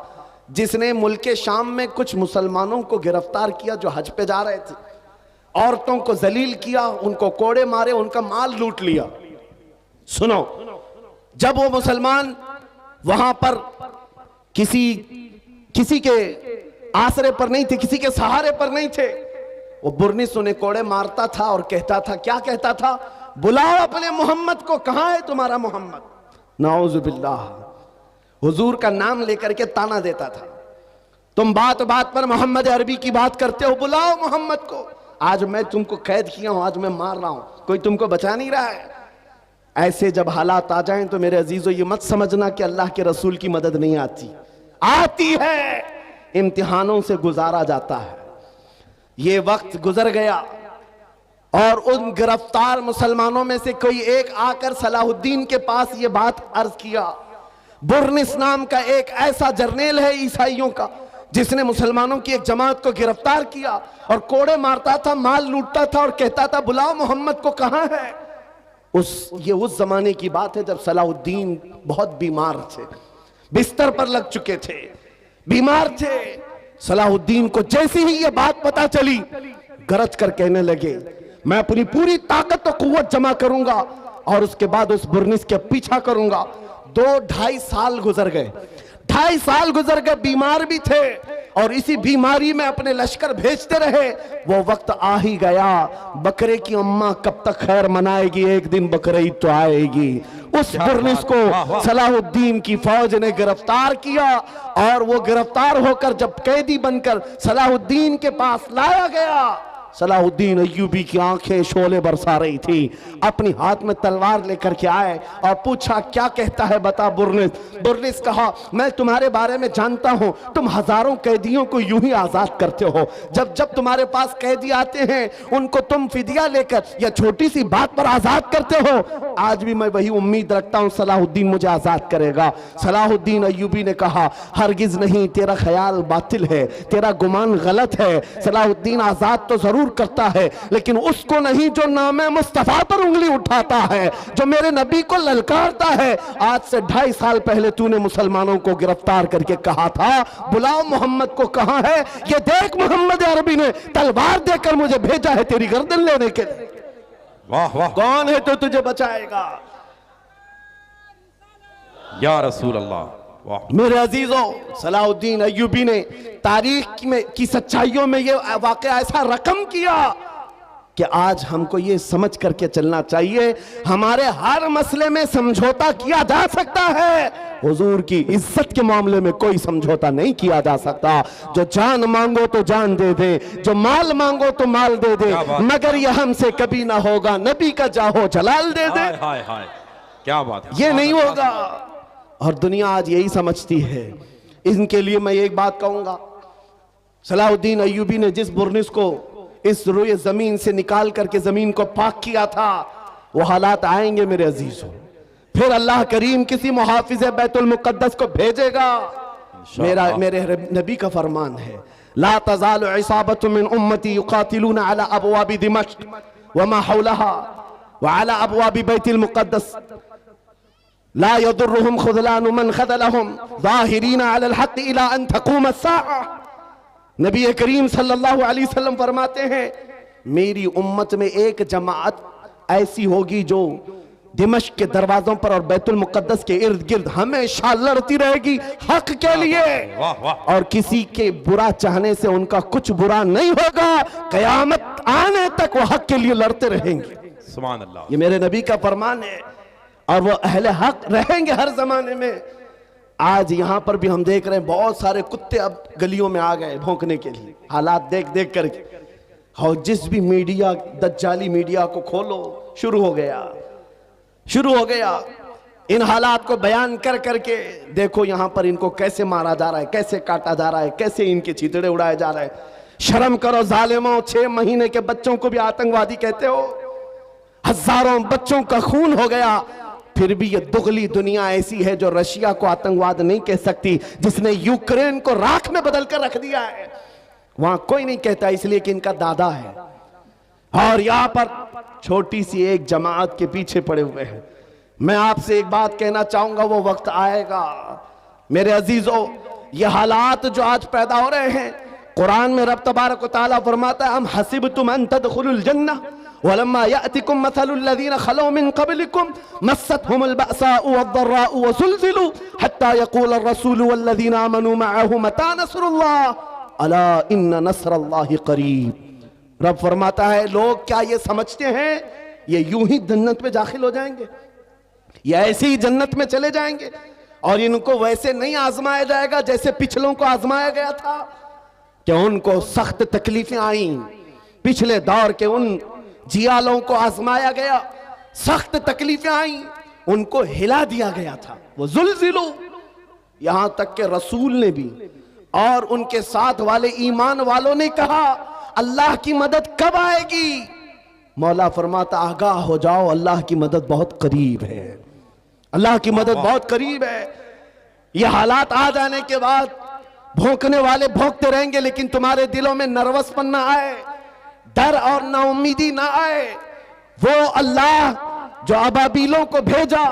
A: जिसने मुल्क शाम में कुछ मुसलमानों को गिरफ्तार किया जो हज पे जा रहे थे, औरतों को जलील किया, उनको कोड़े मारे, उनका माल लूट लिया। सुनो, जब वो मुसलमान वहां पर किसी के आसरे पर नहीं थे, किसी के सहारे पर नहीं थे, वो बुर्निस उन्हें कोड़े मारता था और कहता था, क्या कहता था, बुलाओ अपने मोहम्मद को, कहां है तुम्हारा मोहम्मद। नाउजुबिल्लाह, हुजूर का नाम लेकर के ताना देता था, तुम बात बात पर मोहम्मद अरबी की बात करते हो, बुलाओ मोहम्मद को। आज मैं तुमको कैद किया हूं, आज मैं मार रहा हूं, कोई तुमको बचा नहीं रहा है। ऐसे जब हालात आ जाएं तो मेरे अजीजों, ये मत समझना कि अल्लाह के रसूल की मदद नहीं आती, आती है, इम्तिहानों से गुजारा जाता है। ये वक्त गुजर गया और उन गिरफ्तार मुसलमानों में से कोई एक आकर सलाहुद्दीन के पास ये बात अर्ज किया। बुर्निस नाम का एक ऐसा जर्नेल है ईसाइयों का, जिसने मुसलमानों की एक जमात को गिरफ्तार किया और कोड़े मारता था, माल लूटता था और कहता था, बुलाओ मोहम्मद को, कहां है। ये उस जमाने की बात है जब सलाहुद्दीन बहुत बीमार थे, बिस्तर पर लग चुके थे, बीमार थे। सलाहुद्दीन को जैसे ही ये बात पता चली, गरज कर कहने लगे, मैं अपनी पूरी ताकत और कुव्वत जमा करूंगा और उसके बाद उस बुर्निस के पीछा करूंगा। 2-2.5 साल गुजर गए, 2.5 साल गुजर गए, बीमार भी थे और इसी बीमारी में अपने लश्कर भेजते रहे। वो वक्त आ ही गया, बकरे की अम्मा कब तक खैर मनाएगी, एक दिन बकरीद तो आएगी। उस बुर्निस को सलाहुद्दीन की फौज ने गिरफ्तार किया और वो गिरफ्तार होकर जब कैदी बनकर सलाहुद्दीन के पास लाया गया, सलाहुद्दीन अय्यूबी की आंखें शोले बरसा रही थी। अपनी हाथ में तलवार लेकर के आए और पूछा, क्या कहता है बता बुर्निस। बुर्निस कहा, मैं तुम्हारे बारे में जानता हूं, तुम हजारों कैदियों को यूं ही आजाद करते हो। जब जब तुम्हारे पास कैदी आते हैं उनको तुम फिदिया लेकर या छोटी सी बात पर आजाद करते हो। आज भी मैं वही उम्मीद रखता हूं सलाहुद्दीन मुझे आजाद करेगा। सलाहुद्दीन अय्यूबी ने कहा, हरगिज नहीं, तेरा ख्याल बातिल है, तेरा गुमान गलत है। सलाहुद्दीन आजाद तो जरूर करता है, लेकिन उसको नहीं जो नामे मुस्तफा पर उंगली उठाता है, जो मेरे नबी को ललकारता है। आज से 2.5 साल पहले तूने मुसलमानों को गिरफ्तार करके कहा था, बुलाओ मोहम्मद को, कहां है। ये देख, मोहम्मद अरबी ने तलवार देकर मुझे भेजा है तेरी गर्दन लेने के लिए।
B: वाह वाह।
A: कौन है तो तुझे बचाएगा।
B: या रसूल अल्लाह। वाह।
A: मेरे अजीजों, सलाहुद्दीन अय्यूबी ने तारीख में की सच्चाइयों में यह वाकया ऐसा रकम किया कि आज हमको ये समझ करके चलना चाहिए, हमारे हर मसले में समझौता किया जा सकता है, हुजूर की इज्जत के मामले में कोई समझौता नहीं किया जा सकता। जो जान मांगो तो जान दे दे, जो माल मांगो तो माल दे दे, मगर यह हमसे कभी ना होगा, नबी का जाहो जलाल दे दे।
B: हाय हाय हाय, क्या बात है,
A: ये नहीं होगा। और दुनिया आज यही समझती है। इनके लिए मैं एक बात कहूंगा, सलाहुद्दीन अय्यूबी ने जिस बुर्निस को इस रोए जमीन से निकाल करके जमीन को पाक किया था, वो हालात आएंगे मेरे अजीजों। फिर अल्लाह करीम किसी मुहाफिज बैतुल मुक़द्दस को भेजेगा। मेरे नबी का फरमान है, ला तज़ालु इसाबतुम मिन उम्मती युक़ातिलूना अला अबवाबि दिमश्क व मा हौलहा व अला अबवाबि बैतुल मुक़द्दस ला यदुर्रुहुम खुज़लानु मन ख़ज़लहुम ज़ाहिरीना अलल हक़्क़ इला अन तक़ूम अस्साअ। नबी करीम सल्लल्लाहु अलैहि वसल्लम फरमाते हैं, मेरी उम्मत में एक जमात ऐसी होगी जो दिमश्क के दरवाजों पर और बैतुल मुक़द्दस के इर्द गिर्द हमेशा लड़ती रहेगी हक के लिए, और किसी के बुरा चाहने से उनका कुछ बुरा नहीं होगा। कयामत आने तक वो हक के लिए लड़ते रहेंगे।
B: सुभान अल्लाह,
A: ये मेरे नबी का फरमान है, और वो अहले हक रहेंगे हर जमाने में। आज यहां पर भी हम देख रहे हैं बहुत सारे कुत्ते अब गलियों में आ गए भौंकने के लिए, हालात देख देख करके। और जिस भी मीडिया, दज्जाली मीडिया को खोलो, शुरू हो गया इन हालात को बयान कर करके। देखो यहां पर इनको कैसे मारा जा रहा है, कैसे काटा जा रहा है, कैसे इनके चितड़े उड़ाए जा रहे हैं। शर्म करो जालिमों, 6 महीने के बच्चों को भी आतंकवादी कहते हो। हजारों बच्चों का खून हो गया, फिर भी ये दुगली दुनिया ऐसी है जो रशिया को आतंकवाद नहीं कह सकती, जिसने यूक्रेन को राख में बदल कर रख दिया है। वहां कोई नहीं कहता, इसलिए कि इनका दादा है। और यहां पर छोटी सी एक जमात के पीछे पड़े हुए हैं। मैं आपसे एक बात कहना चाहूंगा, वो वक्त आएगा मेरे अजीजों, ये हालात जो आज पैदा हो रहे हैं, कुरान में रब तबारक व तआला फरमाता है, हम हसिबतुम अन तदखुलुल जन्नह वलम्मा यातिकुम मसलुल लज़ीना खलौ मिन क़ब्लिकुम मस्सतहुमुल बअसाउ वद्दर्राउ वज़ुलज़िलू हत्ता यक़ूलर रसूलु वल्लज़ीना आमनू मअहु मता नस्रुल्लाह अला इन्न नस्रल्लाहि क़रीब। रब फरमाता है, लोग क्या ये समझते हैं ये यूं ही जन्नत में दाखिल हो जाएंगे, ये ऐसे ही जन्नत में चले जाएंगे, और इनको वैसे नहीं आजमाया जाएगा जैसे पिछलों को आजमाया गया था, कि उनको सख्त तकलीफें आई। पिछले दौर के उन जियालों को आजमाया गया, सख्त तकलीफें आई, उनको हिला दिया गया था। वो जुल्जिलू, यहां तक के रसूल ने भी और उनके साथ वाले ईमान वालों ने कहा, अल्लाह की मदद कब आएगी? मौला फरमाता, आगाह हो जाओ, अल्लाह की मदद बहुत करीब है, अल्लाह की मदद बहुत करीब है। ये हालात आ जाने के बाद भौंकने वाले भौंकते रहेंगे, लेकिन तुम्हारे दिलों में नर्वसपन ना आए, डर और नाउमीदी ना आए। वो अल्लाह जो अबाबीलों को भेजा,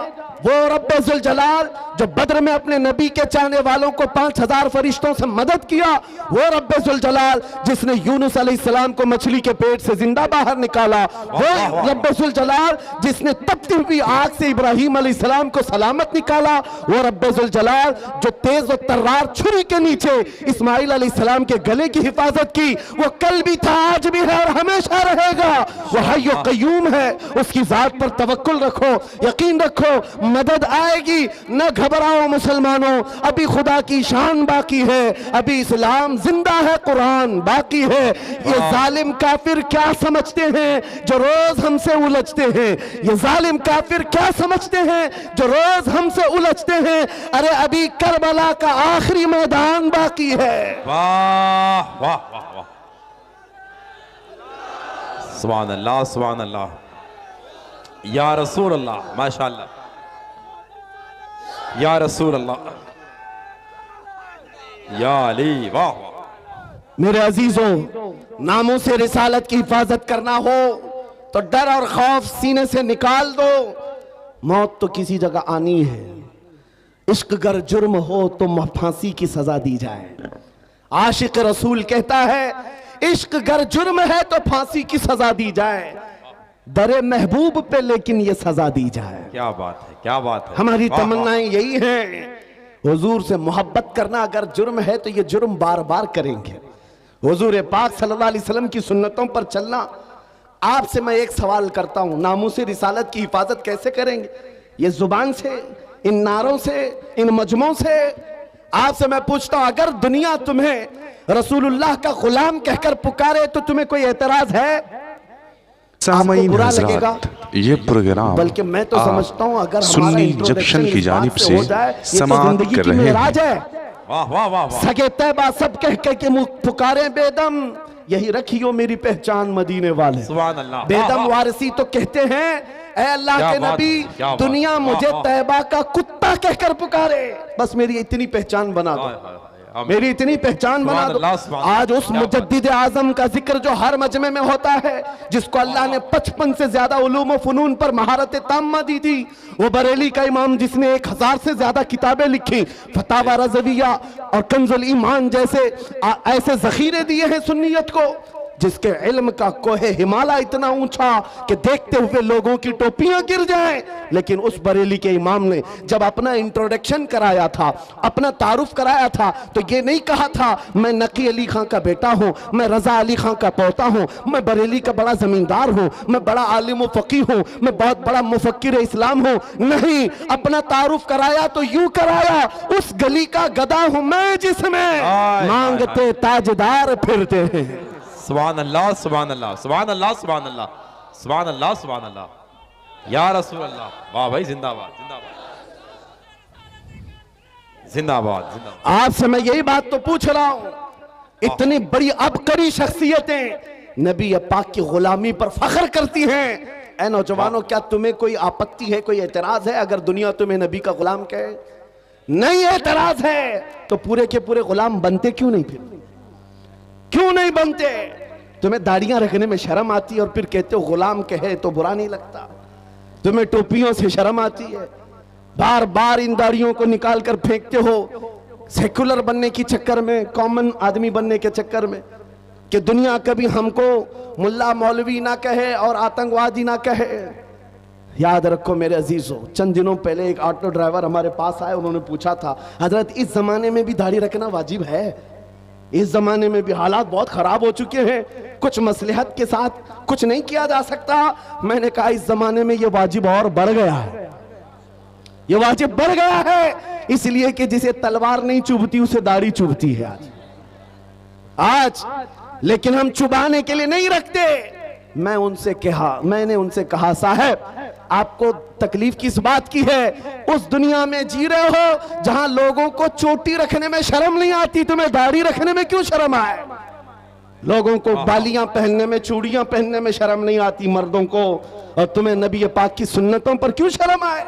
A: वो रब्बे जुल जलाल जो बद्र में अपने नबी के चाहने वालों को 5000 फरिश्तों से मदद किया, वो रब्बे जुल जलाल जिसने यूनुस अलैहिस्सलाम को मछली के पेट से जिंदा बाहर निकाला, वो रब्बे जुल जलाल जिसने तपती हुई आग से इब्राहिम अलैहिस्सलाम को सलामत निकाला, वो रब्बे जुल जलाल जो तेज और तर्रार छुरी के नीचे इस्माइल अलैहिस्सलाम के गले की हिफाजत की, वो कल भी था, आज भी है और हमेशा रहेगा। वो हय्यो क़य्यूम है, उसकी जात पर तवक्कुल रखो, यकीन रखो, मदद आएगी। न घबराओ मुसलमानों, अभी खुदा की शान बाकी है, अभी इस्लाम जिंदा है, कुरान बाकी है। ये जालिम काफिर क्या समझते हैं जो रोज हमसे उलझते हैं? ये जालिम काफिर क्या समझते हैं जो रोज हमसे उलझते हैं? अरे अभी करबला का आखिरी मैदान बाकी है।
B: वाह वाह वाह वाह, सुभान अल्लाह, सुभान अल्लाह, या रसूल अल्लाह, माशाअल्लाह, या रसूल अल्लाह, या अली, वाह वाह।
A: मेरे अजीजों, नामों से रिसालत की हिफाजत करना हो तो डर और खौफ सीने से निकाल दो। मौत तो किसी जगह आनी है। इश्क गर जुर्म हो तो फांसी की सजा दी जाए। आशिक रसूल कहता है, इश्क गर जुर्म है तो फांसी की सजा दी जाए, दरे महबूब पे लेकिन ये सजा दी जाए।
B: क्या बात है, क्या बात है।
A: हमारी तमन्नाएं यही हैं। हुजूर से मोहब्बत करना अगर जुर्म है तो ये जुर्म बार बार करेंगे। हुजूर पाक सल्लल्लाहु अलैहि वसल्लम की सुन्नतों पर चलना आपसे मैं एक सवाल करता हूं, नामूसे रिसालत की हिफाजत कैसे करेंगे? ये जुबान से, इन नारों से, इन मजमों से? आपसे मैं पूछता हूं, अगर दुनिया तुम्हें रसूलुल्लाह का गुलाम कहकर पुकारे तो तुम्हें कोई एतराज है?
C: सामईन
A: बुरा
C: हज़रात,
A: लगेगा?
C: ये प्रोग्राम
A: बल्कि मैं तो समझता हूं अगर हमारा
C: सुन्नी
A: इंट्रोडक्शन
C: जंक्शन की
A: इस बात
C: जानिब
A: से
C: से
A: हो जाए, ये तो
C: समाअत
A: जिंदगी
C: कर
A: की
C: रहे
A: मेराज
C: हैं।
A: है।
B: वाह वाह वाह वाह।
A: सगे तैबा सब कह के मुख पुकारे बेदम, यही रखियो मेरी पहचान मदीने वाले।
B: सुभान अल्लाह।
A: बेदम
B: वाह, वाह।
A: वारसी तो कहते हैं, ऐ अल्लाह
B: क्या
A: के
B: बात
A: नबी,
B: है, क्या बात।
A: दुनिया
B: वाह,
A: मुझे
B: वाह।
A: तैबा का कुत्ता कहकर पुकारे, बस मेरी इतनी पहचान बना
B: हाय,
A: दो,
B: हाय, हाय, आमीन।
A: मेरी इतनी पहचान बना
B: सुभान
A: दो।
B: अल्लाह, सुभान अल्लाह।
A: आज उस
B: क्या बात।
A: मुजद्दिद आजम का जिक्र जो हर मजमे में होता है, जिसको अल्लाह ने 55 से ज्यादा उलूम व फनून पर महारत ताम्मा दी थी, वो बरेली का इमाम जिसने 1000 से ज्यादा किताबें लिखी, फतावा रज़विया और कंजुल ईमान जैसे ऐसे जखीरे दिए हैं सुन्नियत को, जिसके इल्म का कोहे हिमालय इतना ऊंचा कि देखते हुए लोगों की टोपियां गिर जाएं। लेकिन उस बरेली के इमाम ने जब अपना इंट्रोडक्शन कराया था, अपना तारुफ कराया था, तो ये नहीं कहा था मैं नकी अली खां का बेटा हूं, मैं रजा अली खां का पोता हूं, मैं बरेली का बड़ा जमींदार हूं, मैं बड़ा आलिम व फकीह हूं, मैं बहुत बड़ा मुफक्किर इस्लाम हूं। नहीं, अपना तारुफ कराया तो यूं कराया, उस गली का गदा हूं मैं जिसमें मांगते ताजदार फिरते हैं।
B: सुभान अल्लाह, सुभान अल्लाह, सुभान अल्लाह, सुभान अल्लाह, सुभान अल्लाह, सुभान अल्लाह, या रसूल अल्लाह। वाह भाई, जिंदाबाद जिंदाबाद जिंदाबाद जिंदाबाद।
A: आपसे मैं यही बात तो पूछ रहा हूं, इतनी बड़ी अबकरी शख्सियतें नबी पाक की गुलामी पर फख्र करती हैं। ऐ नौजवानों, क्या तुम्हें कोई आपत्ति है, कोई एतराज है अगर दुनिया तुम्हें नबी का गुलाम कहे? नहीं एतराज है तो पूरे के पूरे गुलाम बनते क्यों नहीं? फिर क्यों नहीं बनते? तुम्हें दाढ़ियां रखने में शर्म आती है और फिर कहते हो गुलाम कहे तो बुरा नहीं लगता। तुम्हें टोपियों से शर्म आती है, बार बार इन दाढ़ियों को निकाल कर फेंकते हो सेकुलर बनने की चक्कर में, कॉमन आदमी बनने के चक्कर में, कि दुनिया कभी हमको मुल्ला मौलवी ना कहे और आतंकवादी ना कहे। याद रखो मेरे अजीजों, चंद दिनों पहले एक ऑटो ड्राइवर हमारे पास आए, उन्होंने पूछा था, हजरत इस जमाने में भी दाढ़ी रखना वाजिब है? इस जमाने में भी हालात बहुत खराब हो चुके हैं, कुछ मसलहत के साथ कुछ नहीं किया जा सकता। मैंने कहा इस जमाने में ये वाजिब और बढ़ गया है, ये वाजिब बढ़ गया है, इसलिए कि जिसे तलवार नहीं चुभती उसे दाढ़ी चुभती है आज। लेकिन हम चुभाने के लिए नहीं रखते। मैंने उनसे कहा साहब, आपको तकलीफ किस बात की है? उस दुनिया में जी रहे हो जहां लोगों को चोटी रखने में शर्म नहीं आती, तुम्हें दाढ़ी रखने में क्यों शर्म आए? लोगों को बालियां पहनने में, चूड़ियां पहनने में शर्म नहीं आती मर्दों को, और तुम्हें नबी पाक की सुन्नतों पर क्यों शर्म आए?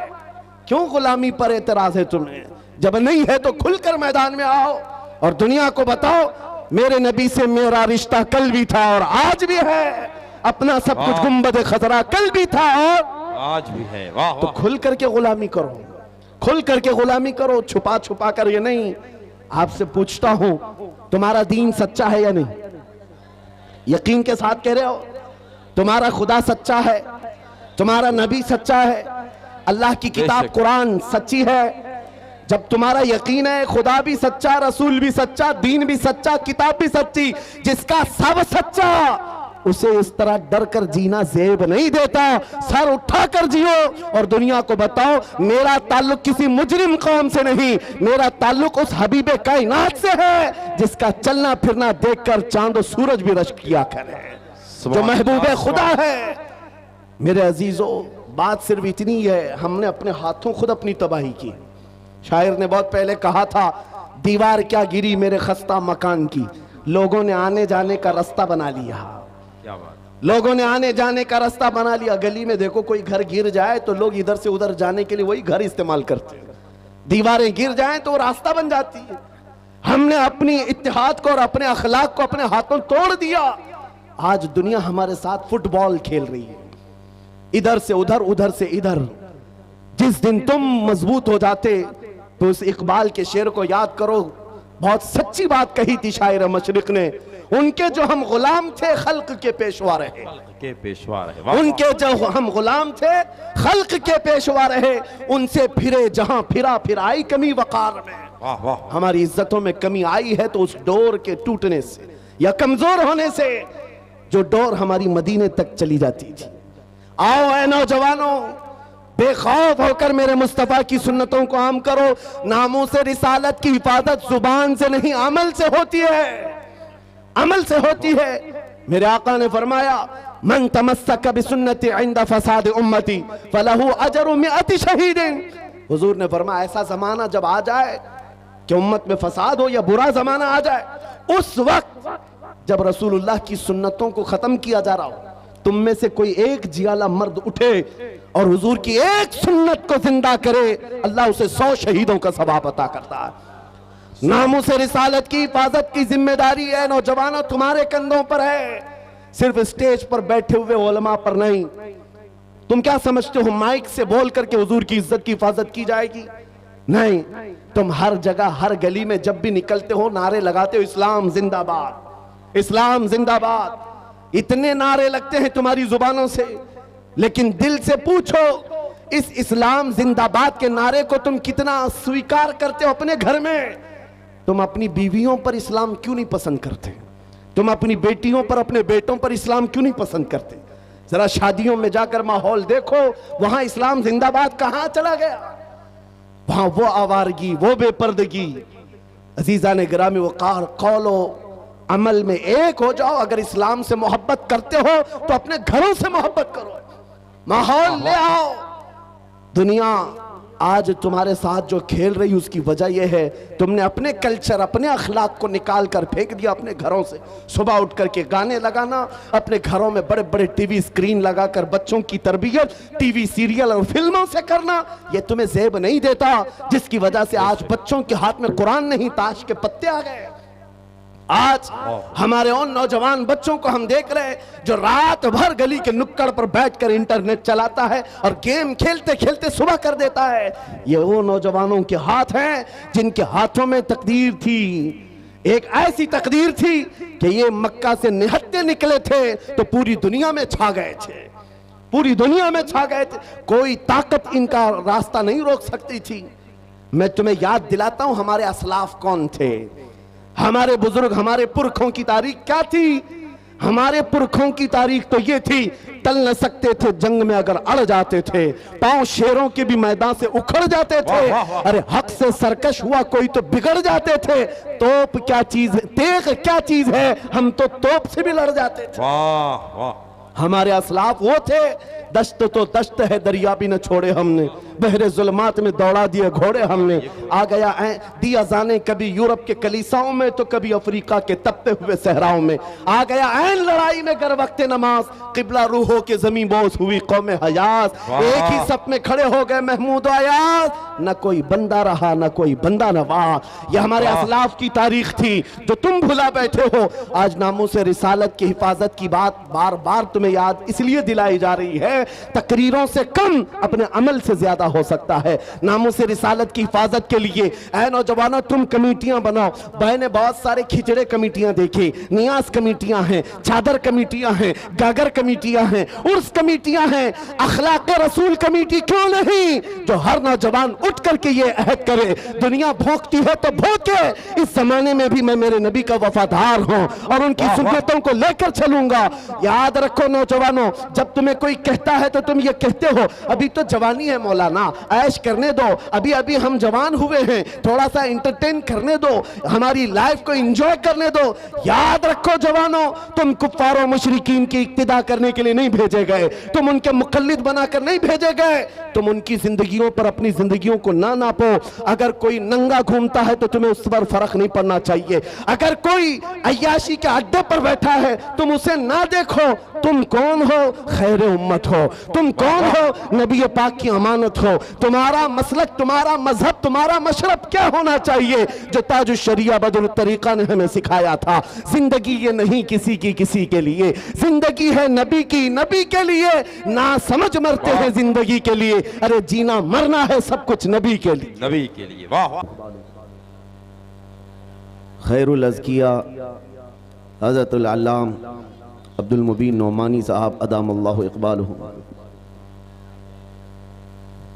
A: क्यों गुलामी पर एतराज है तुम्हें? जब नहीं है तो खुलकर मैदान में आओ और दुनिया को बताओ मेरे नबी से मेरा रिश्ता कल भी था और आज भी है, अपना सब कुछ गुंबद खतरा कल भी था और
B: आज भी है। वाह
A: तो
B: वाह।
A: खुल करके गुलामी करो, खुल करके गुलामी करो, छुपा छुपा कर ये नहीं। आपसे पूछता हूं, तुम्हारा दीन सच्चा है या नहीं? यकीन के साथ कह रहे हो? तुम्हारा खुदा सच्चा है, तुम्हारा नबी सच्चा है, अल्लाह की किताब कुरान सच्ची है? जब तुम्हारा यकीन है खुदा भी सच्चा, रसूल भी सच्चा, दीन भी सच्चा, किताब भी सच्ची, जिसका सब सच्चा, उसे इस तरह डर कर जीना जेब नहीं देता। सर उठा कर जियो और दुनिया को बताओ मेरा ताल्लुक किसी मुजरिम कौम से नहीं, मेरा ताल्लुक उस हबीबे कायनात से है जिसका चलना फिरना देखकर चांद और सूरज भी रश्क किया करे, जो महबूबे खुदा है। मेरे अजीजों, बात सिर्फ इतनी है, हमने अपने हाथों खुद अपनी तबाही की। शायर ने बहुत पहले कहा था, दीवार क्या गिरी मेरे खस्ता मकान की, लोगों ने आने जाने का रास्ता बना लिया।
B: क्या बात।
A: लोगों ने आने जाने का रास्ता बना लिया। गली में देखो कोई घर गिर जाए तो लोग इधर से उधर जाने के लिए वही घर इस्तेमाल करते हैं, दीवारें गिर जाएं तो रास्ता बन जाती है। हमने अपनी इत्तेहाद को और अपने अखलाक को अपने हाथों तोड़ दिया। आज दुनिया हमारे साथ फुटबॉल खेल रही है, इधर से उधर, उधर से इधर। जिस दिन तुम मजबूत हो जाते तो उस इकबाल के शेर को याद करो, बहुत सच्ची बात कही थी शायर मशरिक ने, उनके जो हम गुलाम थे खल्क के पेशवा रहे,
B: के पेशवा रहे।
A: उनके जो हम गुलाम थे खल्क के पेशवा रहे, उनसे फिरे जहां फिरा फिर आई कमी वकार में।
B: वाह वाह।
A: हमारी इज्जतों में कमी आई है तो उस डोर के टूटने से या कमजोर होने से। जो डोर हमारी मदीने तक चली जाती थी। आओ ऐ नौजवानों, बेखौफ होकर मेरे मुस्तफा की सुन्नतों को आम करो। नामूस रिसालत की हिफाजत जुबान से नहीं अमल से होती है, अमल से होती है। मेरे आका ने फरमाया, मन तमस्सक बिसुन्नती इंद फसाद उम्मती फलहु अजरु मिअति शहीदिन। हुजूर ने फरमाया, ऐसा जमाना जब आ जाए कि उम्मत में फसाद हो या बुरा जमाना आ जाए, उस वक्त जब रसूलुल्लाह की सुन्नतों को खत्म किया जा रहा हो, तुम में से कोई एक जियाला मर्द उठे और हुजूर की एक सुन्नत को जिंदा करे, अल्लाह उसे 100 शहीदों का सवाब अता करता है। नामूस रिसालत की हिफाजत की जिम्मेदारी है नौजवानों तुम्हारे कंधों पर है, सिर्फ स्टेज पर बैठे हुए उलमा पर नहीं। तुम क्या समझते हो माइक से बोल करके हुजूर की इज्जत की हिफाजत की जाएगी? नहीं, तुम हर जगह हर गली में जब भी निकलते हो नारे लगाते हो, इस्लाम जिंदाबाद, इस्लाम जिंदाबाद। इतने नारे लगते हैं तुम्हारी जुबानों से, लेकिन दिल से पूछो इस इस्लाम जिंदाबाद के नारे को तुम कितना स्वीकार करते हो अपने घर में? तुम अपनी बीवियों पर इस्लाम क्यों नहीं पसंद करते? तुम अपनी बेटियों पर, अपने बेटों पर इस्लाम क्यों नहीं पसंद करते? जरा शादियों में जाकर माहौल देखो, वहां इस्लाम जिंदाबाद कहां चला गया? वहां वो आवारगी, वो बेपर्दगी। अजीजा ने गिरामी वक़ार, कौलो अमल में एक हो जाओ। अगर इस्लाम से मोहब्बत करते हो तो अपने घरों से मोहब्बत करो, माहौल ले आओ। दुनिया आज तुम्हारे साथ जो खेल रही उसकी वजह यह है, तुमने अपने कल्चर, अपने अखलाक को निकाल कर फेंक दिया अपने घरों से। सुबह उठ करके गाने लगाना, अपने घरों में बड़े बड़े टीवी स्क्रीन लगाकर बच्चों की तरबियत टीवी सीरियल और फिल्मों से करना, यह तुम्हें ज़ेब नहीं देता, जिसकी वजह से आज बच्चों के हाथ में कुरान नहीं ताश के पत्ते आ गए। आज हमारे उन नौजवान बच्चों को हम देख रहे हैं जो रात भर गली के नुक्कड़ पर बैठकर इंटरनेट चलाता है और गेम खेलते खेलते सुबह कर देता है। ये वो नौजवानों के हाथ हैं जिनके हाथों में तकदीर थी, एक ऐसी तकदीर थी कि ये मक्का से निहत्ते निकले थे तो पूरी दुनिया में छा गए थे, पूरी दुनिया में छा गए थे। कोई ताकत इनका रास्ता नहीं रोक सकती थी। मैं तुम्हें याद दिलाता हूं हमारे असलाफ कौन थे, हमारे बुजुर्ग, हमारे पुरखों की तारीख क्या थी? हमारे पुरखों की तारीख तो ये थी, टल न सकते थे जंग में अगर अड़ जाते थे, पांव शेरों के भी मैदान से उखड़ जाते थे। अरे हक से सरकश हुआ कोई तो बिगड़ जाते थे। तोप क्या चीज है, तेग क्या चीज है, हम तो तोप से भी लड़ जाते थे।
B: वाह वाह,
A: हमारे असलाफ वो थे, दश्त तो दश्त है दरिया भी न छोड़े हमने, बहरे जुल्मात में दौड़ा दिए घोड़े हमने। आ गया दिया जाने कभी यूरोप के कलीसाओं में तो कभी अफ्रीका के तपते हुए सहराओं में। आ गया ऐन लड़ाई में गर वक्त नमाज, किबला रूहों के जमीन बोस हुई कौम हयास। एक ही सप में खड़े हो गए महमूद अयाज, न कोई बंदा रहा न कोई बंदा नवाज। ये हमारे असलाफ की तारीख थी जो तुम भुला बैठे हो। आज नामूस रिसालत की हिफाजत की बात बार बार तुम्हें याद इसलिए दिलाई जा रही है, तकरीरों से कम अपने अमल से ज्यादा हो सकता है। नामूस रिसालत की हिफाजत के लिए ऐ नौजवानों तुम कमेटियां बनाओ। मैंने बहुत सारे खिचड़े कमेटियां देखी, नियाज कमेटियां हैं, चादर कमेटियां हैं, गागर कमेटियां हैं, उर्स कमेटियां हैं, अखलाक रसूल कमेटी क्यों नहीं, जो हर नौजवान उठ करके ये अहद करे, दुनिया भोंकती है तो भोंके, इस जमाने में भी मैं मेरे नबी का वफादार हूं और उनकी सुन्नतों को लेकर चलूंगा। याद रखो नौजवानों, जब तुम्हें कोई कहता है तो तुम ये कहते हो अभी तो जवानी है मौलाना, ऐश करने दो, अभी अभी हम जवान हुए हैं, थोड़ा सा एंटरटेन करने दो, हमारी लाइफ को एंजॉय करने दो। याद रखो जवानों, तुम कुफ्फार और मुशरिकीन की इक्तिदा करने के लिए नहीं भेजे गए, तुम उनके मुकल्लिद बनाकर नहीं भेजे गए, तुम उनकी जिंदगियों पर अपनी जिंदगियों को ना नापो। अगर कोई नंगा घूमता है तो तुम्हें उस पर फर्क नहीं पड़ना चाहिए। अगर कोई अय्याशी के अड्डे पर बैठा है तुम उसे ना देखो। तुम कौन हो? खैर उम्मत हो। तुम कौन हो? नबी पाक की अमानत हो। तुम्हारा मसलक, तुम्हारा मजहब, तुम्हारा मशरब क्या होना चाहिए, जो ताज शरिया बदल तरीका ने हमें सिखाया था। जिंदगी ये नहीं किसी की किसी के लिए, जिंदगी है नबी की नबी के लिए। ना समझ मरते हैं जिंदगी के लिए, अरे जीना मरना है सब कुछ नबी के लिए,
B: नबी के लिए। वाह वाह।
A: खैरुल अज़किया हज़रतुल अल्लाम अब्दुल मुबीन नौमानी साहब अदामल्लाहु इक़बालहु,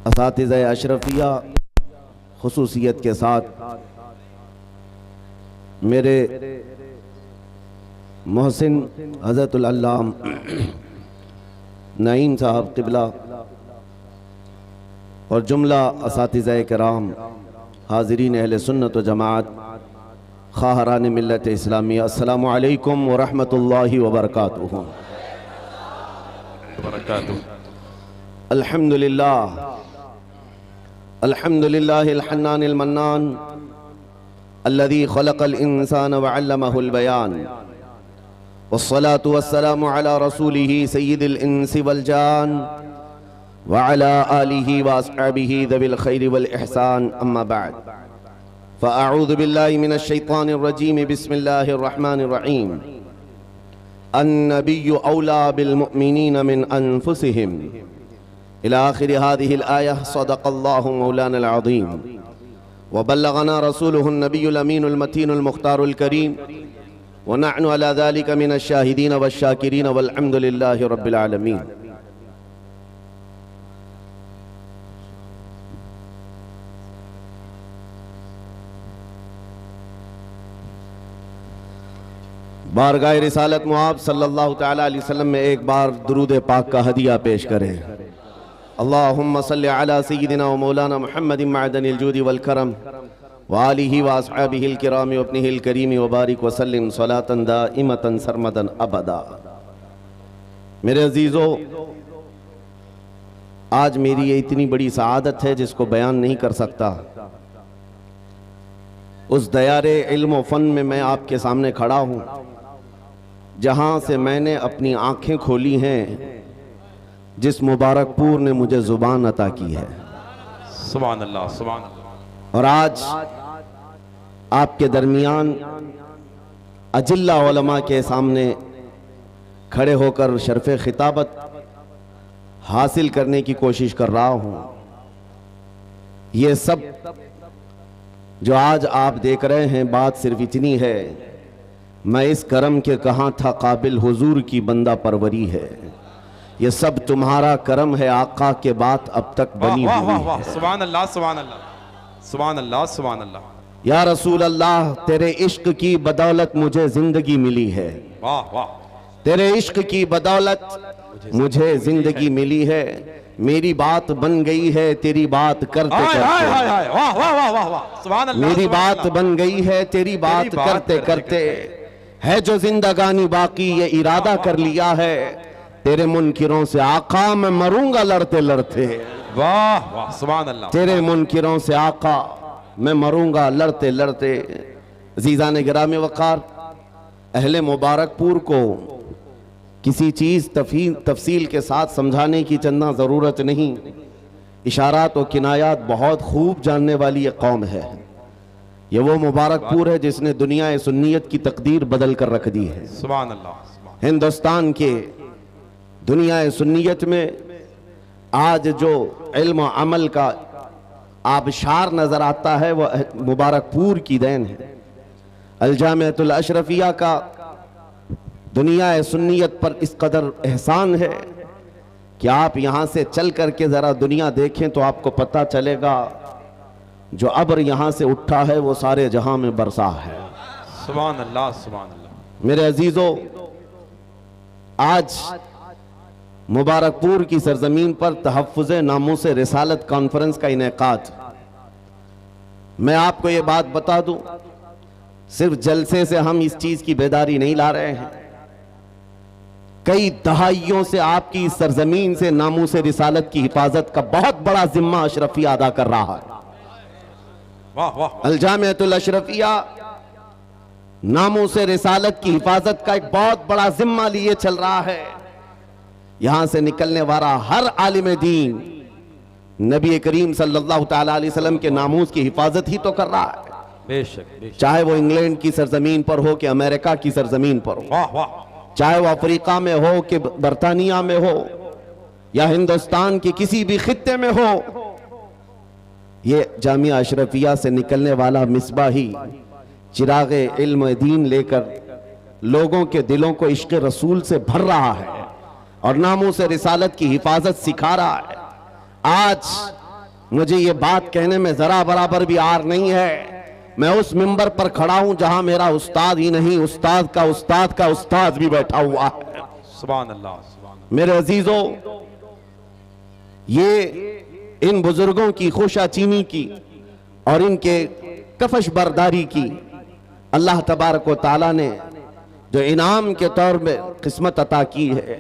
A: असातिज़ा अशरफिया खुसूसियत के साथ मेरे मोहसिन हज़रतुल अल्लाम नईम साहब क़िबला और जुमला असातिज़ाए किराम, हाज़रीन अहले सुन्नत व जमात, ख़ाहरान मिल्लत इस्लामिया, अस्सलामु अलैकुम व रहमतुल्लाहि व बरकातुहू। अल्हम्दुलिल्लाह अल्हम्दुलिल्लाहिल हन्नानिल मन्नान अल्लज़ी ख़लक़ल इंसान व अल्लमहुल बयान वस्सलातु वस्सलामु अला रसूलिही सय्यिदिल इंसी वल जान व अला आलिही व अस्हाबिही ज़विल खैरि वल इहसान, अम्मा बअद, फ़अऊज़ु बिल्लाहि मिनश शैतानिर रजीम, बिस्मिल्लाहिर रहमानिर रहीम। अन्नबिय्यु औला बिल मुअमिनीन मिन अनफुसिहिम इला आखिरि हाज़िहिल आया। सदक़ल्लाहु मौलानल अज़ीम व बल्लगना रसूलुहुन नबियुल अमीनुल मतीनुल मुख्तारुल करीम व नहनु अला ज़ालिका मिनश शाहिदीन वश शाकिरीन वल हम्दुलिल्लाहि रब्बिल आलमीन। बारगाह रिसालत मुआब सल्लल्लाहु तआला अलैहि वसल्लम में एक बार दुरूद पाक का हदिया पेश करें। अल्लाहुम्मा सल्लि अला सय्यिदिना व मौलाना मुहम्मदिन मअदनिल जूदि वल करम व आलिहि व अस्हाबिहिल किराम व इब्निहिल करीम व बारिक व सल्लिम सलातन दाइमतन सरमदन अबदा। मेरे अजीज़ों, आज मेरी ये इतनी बड़ी सआदत है जिसको बयान नहीं कर सकता। उस दयारे इल्म व फन में मैं आपके सामने खड़ा हूँ जहाँ से मैंने अपनी आँखें खोली हैं, जिस मुबारकपुर ने मुझे ज़ुबान अता की है।
B: सुभान अल्लाह, सुभान अल्लाह।
A: और आज आपके दरमियान अजिल्ला उलमा के सामने खड़े होकर शर्फ़े खिताबत हासिल करने की कोशिश कर रहा हूँ। ये सब जो आज आप देख रहे हैं, बात सिर्फ इतनी है, मैं इस करम के कहाँ था काबिल हुजूर की बंदा परवरी है। ये सब तुम्हारा करम है आका के बात अब तक बनी
B: वाह
A: हुई
B: वाह
A: है।
B: वाह, सुभान अल्लाह, सुभान अल्लाह, सुभान अल्लाह, सुभान अल्लाह।
A: या रसूल अल्लाह, तेरे इश्क की बदौलत मुझे जिंदगी मिली है।
B: वाह वाह,
A: तेरे इश्क की बदौलत मुझे जिंदगी मिली है। मेरी बात बन गई है तेरी बात करते
B: हाय हाय
A: करते।
B: हाय हाय, वाह वाह वाह वाह वाह, सुभान अल्लाह।
A: मेरी
B: सुभान
A: बात
B: अल्लाह।
A: बन गई है तेरी बात
B: बात
A: करते
B: करते
A: करते। है जो जिंदगानी बाकी ये इरादा कर लिया है, तेरे मुनकिरों से आका मैं मरूंगा लड़ते लड़ते।
B: वाह वाह, सुभान अल्लाह।
A: तेरे मुनकिरों से आका मैं मरूंगा लड़ते लड़ते। अज़ीज़ान गिरामी वक़ार, अहले मुबारकपुर को किसी चीज़ तफसील के साथ समझाने की चंदा ज़रूरत नहीं। इशारात और किनायात बहुत खूब जानने वाली एक कौम है। ये वो मुबारकपुर है जिसने दुनिया सुन्नियत की तकदीर बदल कर रख दी है।
B: सुभान अल्लाह, सुभान।
A: हिंदुस्तान के दुनिया सुन्नियत में आज जो इल्म अमल का आबशार नजर आता है वो मुबारकपुर की देन है। अल-जामिअतुल अशरफिया का दुनिया सुन्नियत पर इस कदर एहसान है कि आप यहाँ से चल करके ज़रा दुनिया देखें तो आपको पता चलेगा जो अब्र यहाँ से उठा है वो सारे जहां में बरसा है।
B: सुभान अल्लाह, सुभान अल्लाह।
A: मेरे अजीजों, आज मुबारकपुर की सरजमीन पर तहफ़्फ़ुज़ नामूस रिसालत कॉन्फ्रेंस का इनेकाद। मैं आपको ये बात बता दूं, सिर्फ जलसे से हम इस चीज की बेदारी नहीं ला रहे हैं। कई दहाइयों से आपकी इस सरजमीन से नामूस रिसालत की हिफाजत का बहुत बड़ा जिम्मा अशरफिया अदा कर रहा है।
B: वाह वाह,
A: अल-जामिअतुल अशरफिया नामूस रिसालत की हिफाजत का एक बहुत बड़ा जिम्मा लिए चल रहा है। यहां से निकलने वाला हर आलिम दीन नबी करीम सल्लल्लाहु तआला अलैहि वसल्लम के नामूस की हिफाजत ही तो कर रहा है।
B: बेशक बेशक।
A: चाहे वो इंग्लैंड की सरजमीन पर हो कि अमेरिका की सरजमीन पर हो,
B: वाह वाह,
A: चाहे वो अफ्रीका में हो कि बरतानिया में हो या हिंदुस्तान के किसी भी खित्ते में हो, ये जामिया अशरफिया से निकलने वाला मिसबाही चिराग इल्म दीन लेकर लोगों के दिलों को इश्क रसूल से भर रहा है और नामों से रिसालत की हिफाजत सिखा रहा है। आज मुझे ये बात कहने में जरा बराबर भी आर नहीं है। मैं उस मिंबर पर खड़ा हूं जहां मेरा उस्ताद ही नहीं, उस्ताद का उस्ताद का उस्ताद भी बैठा हुआ है।
B: सुभान अल्लाह, सुभान अल्लाह।
A: मेरे अजीजों, ये इन बुजुर्गों की खुशाचीनी की और इनके कफश बरदारी की अल्लाह तबारक व तआला ने जो इनाम के तौर में किस्मत अता की है,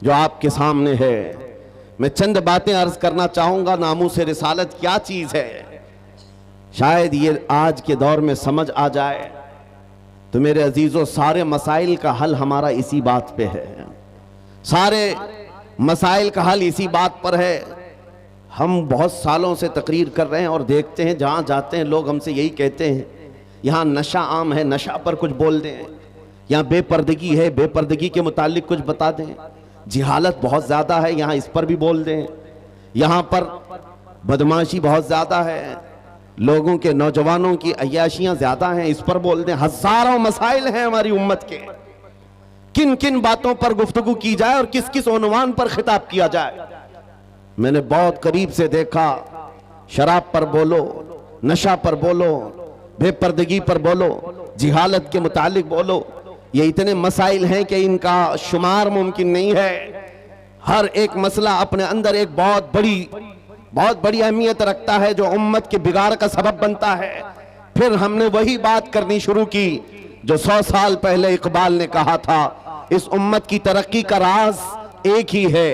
A: जो आपके सामने है। मैं चंद बातें अर्ज करना चाहूंगा। नामूस रिसालत क्या चीज है, शायद ये आज के दौर में समझ आ जाए। तो मेरे अजीजों, सारे मसाइल का हल हमारा इसी बात पे है। सारे मसाइल का हल इसी बात पर है। हम बहुत सालों से तकरीर कर रहे हैं और देखते हैं जहां जाते हैं लोग हमसे यही कहते हैं, यहाँ नशा आम है, नशा पर कुछ बोल दें। यहाँ बेपर्दगी है, बेपर्दगी के मुतालिक कुछ बता दें। जिहालत बहुत ज्यादा है, यहाँ इस पर भी बोल दें। यहाँ पर बदमाशी बहुत ज्यादा है, लोगों के नौजवानों की अय्याशियां ज्यादा हैं, इस पर बोल दें। हजारों मसाइल हैं हमारी उम्मत के, किन किन बातों पर गुफ्तगू की जाए और किस किस उन्वान पर खिताब किया जाए। मैंने बहुत करीब से देखा, शराब पर बोलो, नशा पर बोलो, बेपर्दगी पर बोलो, जिहालत के मुतालिक बोलो। ये इतने मसाइल हैं कि इनका शुमार मुमकिन नहीं है। हर एक मसला अपने अंदर एक बहुत बड़ी अहमियत रखता है, जो उम्मत के बिगाड़ का सबब बनता है। फिर हमने वही बात करनी शुरू की जो 100 साल पहले इकबाल ने कहा था, इस उम्मत की तरक्की का राज एक ही है,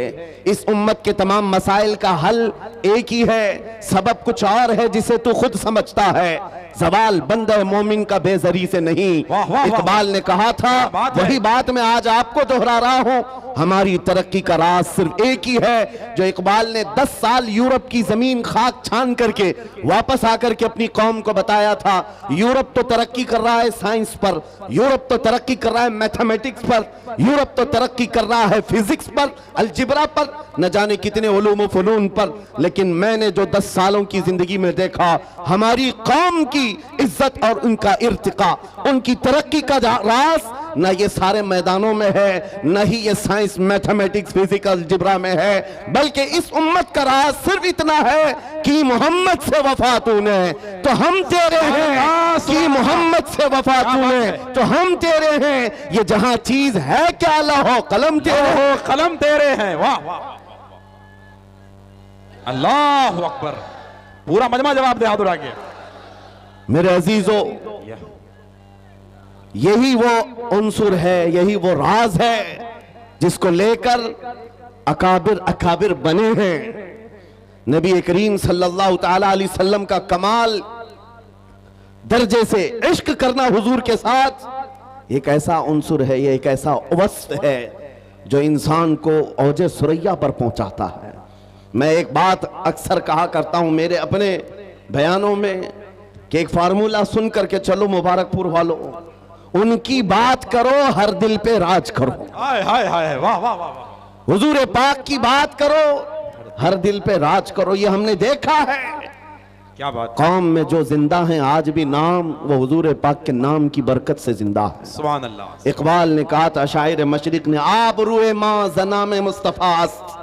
A: इस उम्मत के तमाम मसाइल का हल एक ही है, सबब कुछ और है जिसे तू खुद समझता है। सवाल बंदे मोमिन का बेजरी से नहीं। इकबाल ने कहा था, वही बात मैं आज आपको दोहरा रहा हूं। हमारी तरक्की का राज सिर्फ एक ही है, जो इकबाल ने 10 साल यूरोप की जमीन खाक छान करके वापस आकर के अपनी कौम को बताया था। यूरोप तो तरक्की कर रहा है साइंस पर, यूरोप तो तरक्की कर रहा है मैथमेटिक्स पर, यूरोप तो तरक्की कर रहा है फिजिक्स पर, अलजिब्रा पर, न जाने कितने उलूम फनून पर। लेकिन मैंने जो 10 सालों की जिंदगी में देखा, हमारी कौम की इज्जत और उनका इर्तिका, उनकी तरक्की का राज न ये सारे मैदानों में है, न ही ये साइंस मैथमेटिक्स फिजिकल जिब्रा में है, बल्कि इस उम्मत का राज सिर्फ इतना है कि मोहम्मद से वफा तूने तो हम तेरे हैं, कि मोहम्मद से वफा तूने तो हम तेरे हैं। ये जहां चीज है क्या लहो कलम तेरे हो,
B: कलम तेरे हैं। वाह वाह, अल्लाह अकबर। पूरा मजमा जवाब दे हाथ उठा के।
A: मेरे अजीजों, यही वो उन्सुर है, यही वो राज है जिसको लेकर अकाबिर बने हैं। नबी करीम सल्लल्लाहु तआला अलैहि वसल्लम का कमाल दर्जे से इश्क करना हुजूर के साथ एक ऐसा उन्सुर है, ये एक ऐसा वस्फ है जो इंसान को औजे सुरैया पर पहुंचाता है। मैं एक बात अक्सर कहा करता हूं मेरे अपने बयानों में कि एक फार्मूला सुन करके चलो मुबारकपुर वालों, उनकी बात करो हर दिल पे राज करो।
B: हाय हाय हाय, वाह वाह वाह।
A: हुजूर पाक की बात करो हर दिल पे राज करो। ये हमने देखा है।
B: क्या बात।
A: कौम में जो जिंदा हैं आज भी नाम वो हुजूर पाक के नाम की बरकत से जिंदा है।
B: सुभान अल्लाह।
A: इकबाल ने कहा था, शायर मशरिक ने, आबरूए माँ जना में मुस्तफास्त,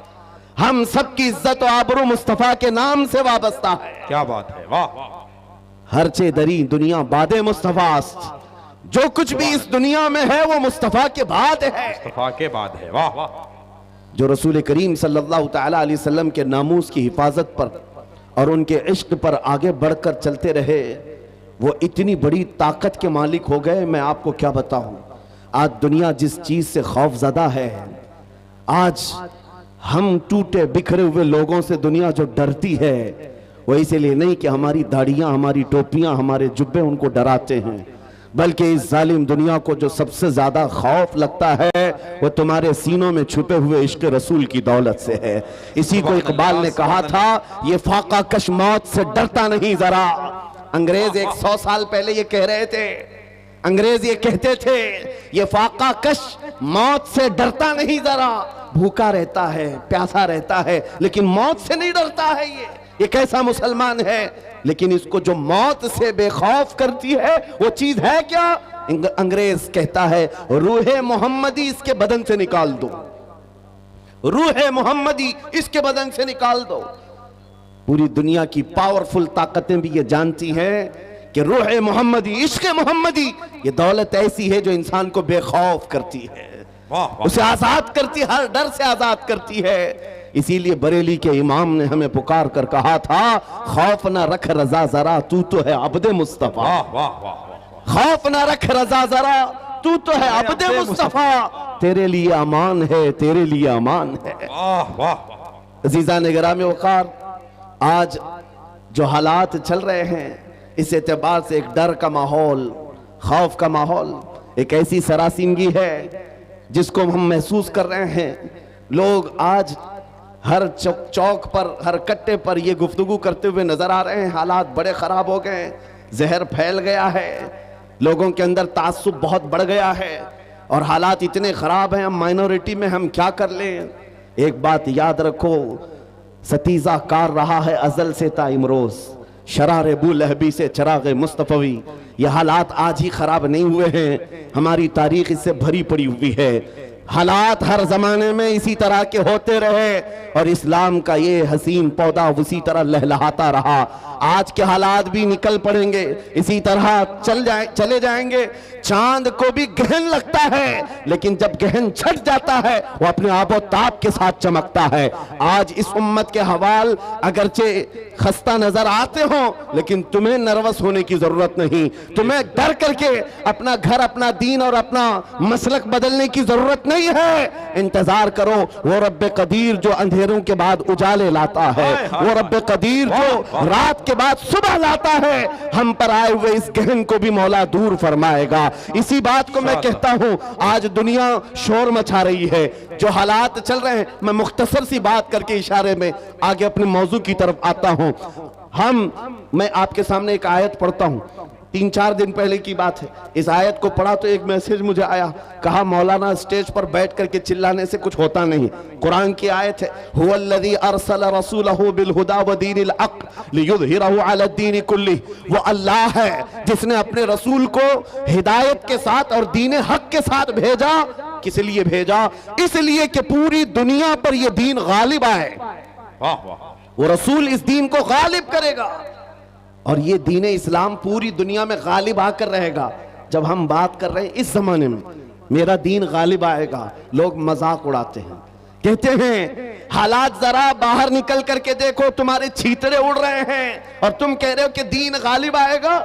A: हम सबकी इज्जत और आबरू मुस्तफा के नाम से वाबस्ता है।
B: क्या बात है, वाह वाह।
A: हरचे दरी दुनिया बादे मुस्तफास्त, जो कुछ भी इस दुनिया में है वो मुस्तफा के बाद है,
B: मुस्तफा के बाद है। वाह वाह।
A: जो रसूल करीम सल्लल्लाहु तआला अलैहि वसल्लम के नामूस की हिफाजत पर और उनके इश्क पर आगे बढ़कर चलते रहे, वो इतनी बड़ी ताकत के मालिक हो गए। मैं आपको क्या बताऊं, आज दुनिया जिस चीज से खौफजदा है, आज हम टूटे बिखरे हुए लोगों से दुनिया जो डरती है, वो इसलिए नहीं कि हमारी दाढ़ियां, हमारी टोपियां, हमारे जुब्बे उनको डराते हैं, बल्कि इस जालिम दुनिया को जो सबसे ज्यादा खौफ लगता है वो तुम्हारे सीनों में छुपे हुए इश्क रसूल की दौलत से है। इसी को इकबाल ने कहा था, ये फाका कश मौत से डरता नहीं जरा। अंग्रेज 100 साल पहले ये कह रहे थे, अंग्रेज ये कहते थे, ये फाका कश मौत से डरता नहीं जरा, भूखा रहता है, प्यासा रहता है, लेकिन मौत से नहीं डरता है। ये कैसा मुसलमान है? लेकिन इसको जो मौत से बेखौफ करती है वो चीज है क्या? अंग्रेज कहता है, रूहे मोहम्मदी इसके बदन से निकाल दो, रूहे मोहम्मदी इसके बदन से निकाल दो। पूरी दुनिया की पावरफुल ताकतें भी ये जानती हैं कि रूह मोहम्मदी, इश्क मोहम्मदी, ये दौलत ऐसी है जो इंसान को बेखौफ करती है,
B: वाह वाह
A: उसे आजाद करती है, हर डर से आजाद करती है। इसीलिए बरेली के इमाम ने हमें पुकार कर कहा था, खौफ ना रख रजा जरा, तू तो है अब्दे मुस्तफा।
B: वाह वाह वाह
A: खौफ ना रख रजा जरा, तू तो है अब्दे मुस्तफा, तेरे लिए अमान है, तेरे लिए अमान है।
B: वाह वाह।
A: अजीजा निगराम वकार, आज जो हालात चल रहे हैं इस एतबार से एक डर का माहौल, खौफ का माहौल, एक ऐसी सरासिनगी है जिसको हम महसूस कर रहे हैं। लोग आज हर चौक पर, हर कट्टे पर ये गुफ्तगू करते हुए नजर आ रहे हैं, हालात बड़े खराब हो गए, जहर फैल गया है, लोगों के अंदर तासुब बहुत बढ़ गया है और हालात इतने खराब हैं, हम माइनॉरिटी में हम क्या कर लें। एक बात याद रखो, सतीजा कार रहा है अजल से ता इमरोज, शरार अबू लहबी से चराग मुस्तफवी। ये हालात आज ही खराब नहीं हुए हैं, हमारी तारीख इससे भरी पड़ी हुई है। हालात हर जमाने में इसी तरह के होते रहे और इस्लाम का ये हसीन पौधा उसी तरह लहलहाता रहा। आज के हालात भी निकल पड़ेंगे, इसी तरह चले जाएंगे। चांद को भी गहन लगता है, लेकिन जब गहन छट जाता है वो अपने आबो ताब के साथ चमकता है। आज इस उम्मत के हवाल अगरचे खस्ता नजर आते हो, लेकिन तुम्हें नर्वस होने की जरूरत नहीं, तुम्हें डर करके अपना घर, अपना दीन और अपना मसलक बदलने की जरूरत नहीं है। इंतजार करो, वो रब्बे कदीर जो अंधेरों के बाद उजाले लाता है, वो रब्बे कदीर जो रात के बाद सुबह लाता है, हम पर आए हुए इस गहन को भी मौला दूर फरमाएगा। इसी बात को मैं कहता हूं, आज दुनिया शोर मचा रही है, जो हालात चल रहे हैं, मैं मुख्तसर सी बात करके इशारे में आगे अपने मौजू की तरफ आता हूं। मैं आपके सामने एक आयत पढ़ता हूं, 3-4 दिन पहले की बात है। इस आयत को पढ़ा तो एक मैसेज मुझे आया, कहा मौलाना स्टेज पर बैठ करके चिल्लाने से कुछ होता नहीं। कुरान की आयत है, हुवल्लज़ी अरसल रसूलहु बिल हुदा व दीनिल हक़ लियुज़हिरहु अला दीनि कुल्ली। वो अल्लाह है जिसने अपने रसूल को हिदायत के साथ और दीन हक के साथ भेजा। किस लिए भेजा? इसलिए कि पूरी दुनिया पर यह दीन गालिब आए।
B: वाह वाह।
A: वो रसूल इस दीन को गालिब करेगा और ये दीन इस्लाम पूरी दुनिया में गालिब आकर रहेगा। जब हम बात कर रहे हैं इस जमाने में मेरा दीन गालिब आएगा, लोग मजाक उड़ाते हैं, कहते हैं हालात जरा बाहर निकल करके देखो, तुम्हारे छींतरे उड़ रहे हैं और तुम कह रहे हो कि दीन गालिब आएगा।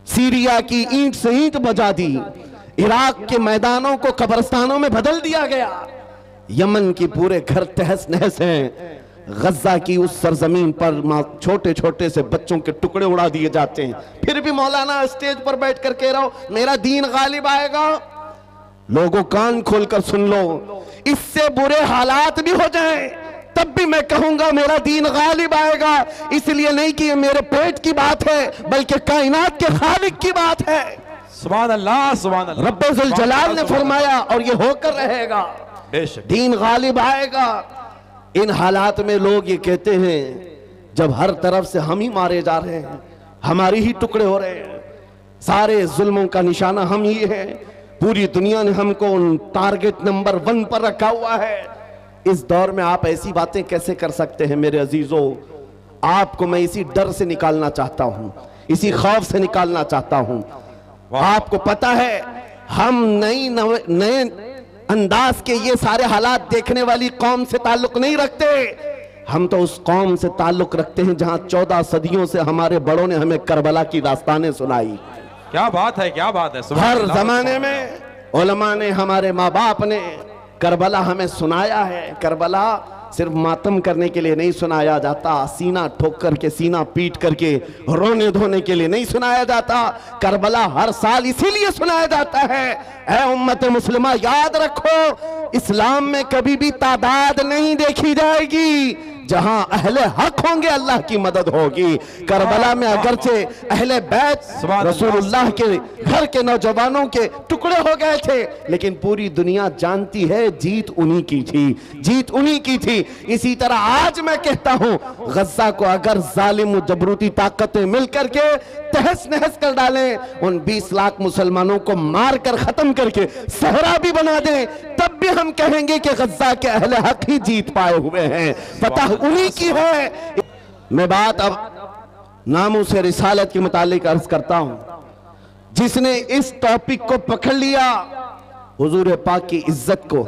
A: सीरिया की ईंट से ईंट बजा दी, इराक के मैदानों को कब्रिस्तानों में बदल दिया गया, यमन की पूरे घर तहस नहस हैं, गज्जा की उस सरजमीन पर छोटे छोटे से बच्चों के टुकड़े उड़ा दिए जाते हैं, फिर भी मौलाना स्टेज पर बैठ कर कह रहा हो मेरा दीन गालिब आएगा। लोगों कान खोलकर सुन लो, इससे बुरे हालात भी हो जाएं तब भी मैं कहूंगा मेरा दीन गालिब आएगा। इसलिए नहीं कि ये मेरे पेट की बात है, बल्कि कायनात के खालिक की बात है।
B: सुभान अल्लाह, सुभान अल्लाह।
A: रब्बे जुल जलाल ने फरमाया और ये होकर रहेगा, दीन गालिब आएगा। इन हालात में लोग ये कहते हैं, जब हर तरफ से हम ही मारे जा रहे हैं, हमारी ही टुकड़े हो रहे हैं, सारे जुल्मों का निशाना हम ही है, पूरी दुनिया ने हमको टारगेट नंबर 1 पर रखा हुआ है। इस दौर में आप ऐसी बातें कैसे कर सकते हैं? मेरे अजीजों, आपको मैं इसी डर से निकालना चाहता हूं, इसी खौफ से निकालना चाहता हूं। आपको पता है हम नए अंदाज के ये सारे हालात देखने वाली कौम से ताल्लुक नहीं रखते, हम तो उस कौम से ताल्लुक रखते हैं जहां 14 सदियों से हमारे बड़ों ने हमें करबला की दास्तानें सुनाई।
B: क्या बात है, क्या बात है।
A: हर जमाने में उलमा ने, हमारे माँ बाप ने करबला हमें सुनाया है। करबला सिर्फ मातम करने के लिए नहीं सुनाया जाता, सीना ठोक करके, सीना पीट करके रोने धोने के लिए नहीं सुनाया जाता। करबला हर साल इसीलिए सुनाया जाता है, ऐ उम्मत मुस्लिमा याद रखो, इस्लाम में कभी भी तादाद नहीं देखी जाएगी, जहां अहले हक होंगे अल्लाह की मदद होगी। करबला में अगरचे अहले बैत रसूलुल्लाह के घर के नौजवानों के टुकड़े हो गए थे, लेकिन पूरी दुनिया जानती है जीत उन्हीं की थी, जीत उन्हीं की थी। इसी तरह आज मैं कहता हूं, गज्जा को अगर जालिम जबरूती ताकतें मिलकर के तहस नहस कर डालें, उन 20 लाख मुसलमानों को मार कर खत्म करके सहरा भी बना दें, तब भी हम कहेंगे कि गज्जा के अहले हक ही जीत पाए हुए हैं, फतह उन्हीं की है। मैं बात अब नामों से रिसालत के मुतालिक अर्ज करता हूं, जिसने इस टॉपिक को पकड़ लिया, हुजूर पाक की इज्जत को,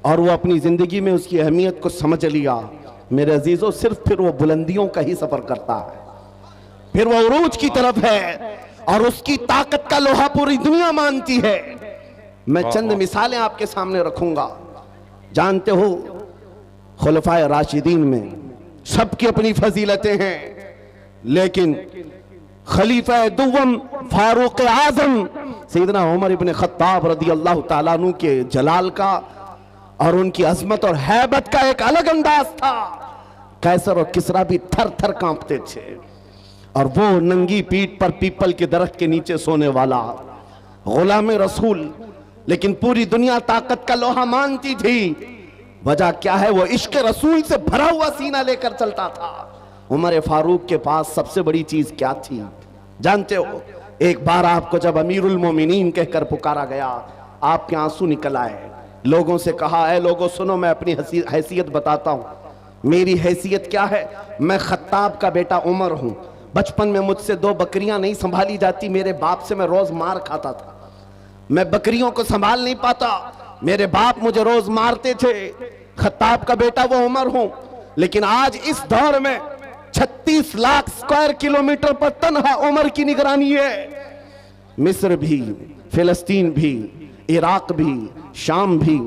A: और वो अपनी जिंदगी में उसकी अहमियत को समझ लिया, मेरे अजीजों, सिर्फ फिर वो बुलंदियों का ही सफर करता है, फिर वो उरूज की तरफ है, और उसकी ताकत का लोहा पूरी दुनिया मानती है। मैं चंद मिसालें आपके सामने रखूंगा। जानते हो, खुलफाए राशिदीन में सबकी अपनी फजीलतें हैं, लेकिन खलीफा दुव्वम फारूक आजम सैयदना उमर इब्न खत्ताब रदी अल्लाह ताला अन्हु के जलाल का और उनकी अजमत और हैबत का एक अलग अंदाज था। कैसर और किसरा भी थर थर कांपते थे, और वो नंगी पीठ पर पीपल के दरख्त के नीचे सोने वाला गुलाम रसूल, लेकिन पूरी दुनिया ताकत का लोहा मानती थी। वजह क्या है? वो इश्क रसूल से भरा हुआ सीना लेकर चलता था। उमर फारूक के पास सबसे बड़ी चीज क्या थी जानते हो? एक बार आपको जब अमीरुल मोमिनीन कहकर पुकारा गया, आपके आंसू निकल आए। लोगों से कहा, ऐ लोगों सुनो, मैं अपनी हैसियत बताता हूं। मेरी हैसियत क्या है? मैं खत्ताब का बेटा उमर हूं। बचपन में मुझसे 2 बकरियां नहीं संभाली जाती, मेरे बाप से मैं रोज मार खाता था। मैं बकरियों को संभाल नहीं पाता, मेरे बाप मुझे रोज मारते थे। खत्ताब का बेटा वो उमर हूं, लेकिन आज इस दौर में 36 लाख स्क्वायर किलोमीटर पर तन्हा उमर की निगरानी है। मिस्र भी, फिलिस्तीन भी, इराक भी, शाम भी,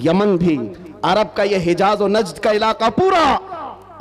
A: यमन भी, अरब का यह हिजाज और नज्द का इलाका पूरा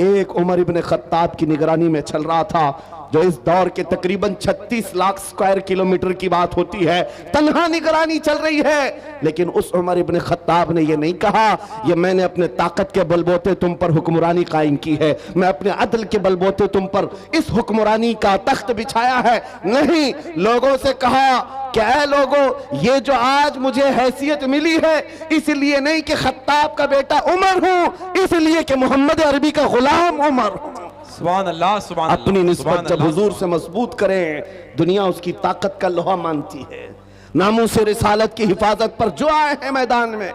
A: एक उमर इब्न खत्ताब की निगरानी में चल रहा था, जो इस दौर के तकरीबन 36 लाख स्क्वायर किलोमीटर की बात होती है। तन्हा निगरानी चल रही है, लेकिन उस उमर इब्न खत्ताब ने यह नहीं कहा, ये मैंने अपने ताकत के बलबोते तुम पर हुक्मरानी कायम की है, मैं अपने अदल के बलबोते तुम पर इस हुक्मरानी का तख्त बिछाया है। नहीं, लोगों से कहा, क्या लोगों, ये जो आज मुझे हैसियत मिली है इसलिए नहीं कि खत्ताब का बेटा उमर हूं, इसलिए कि मोहम्मद अरबी का गुलाम उमर हूं।
B: सुभान अल्लाह, सुभान अल्लाह।
A: अपनी निस्बत जब हुजूर से मजबूत करें, दुनिया उसकी ताकत का लोहा मानती है। नामों से रिसालत की हिफाजत पर जो आए हैं मैदान में,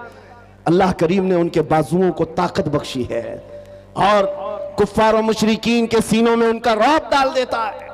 A: अल्लाह करीम ने उनके बाजुओं को ताकत बख्शी है, और कुफ्फार और मुशरिकीन के सीनों में उनका रौब डाल देता है।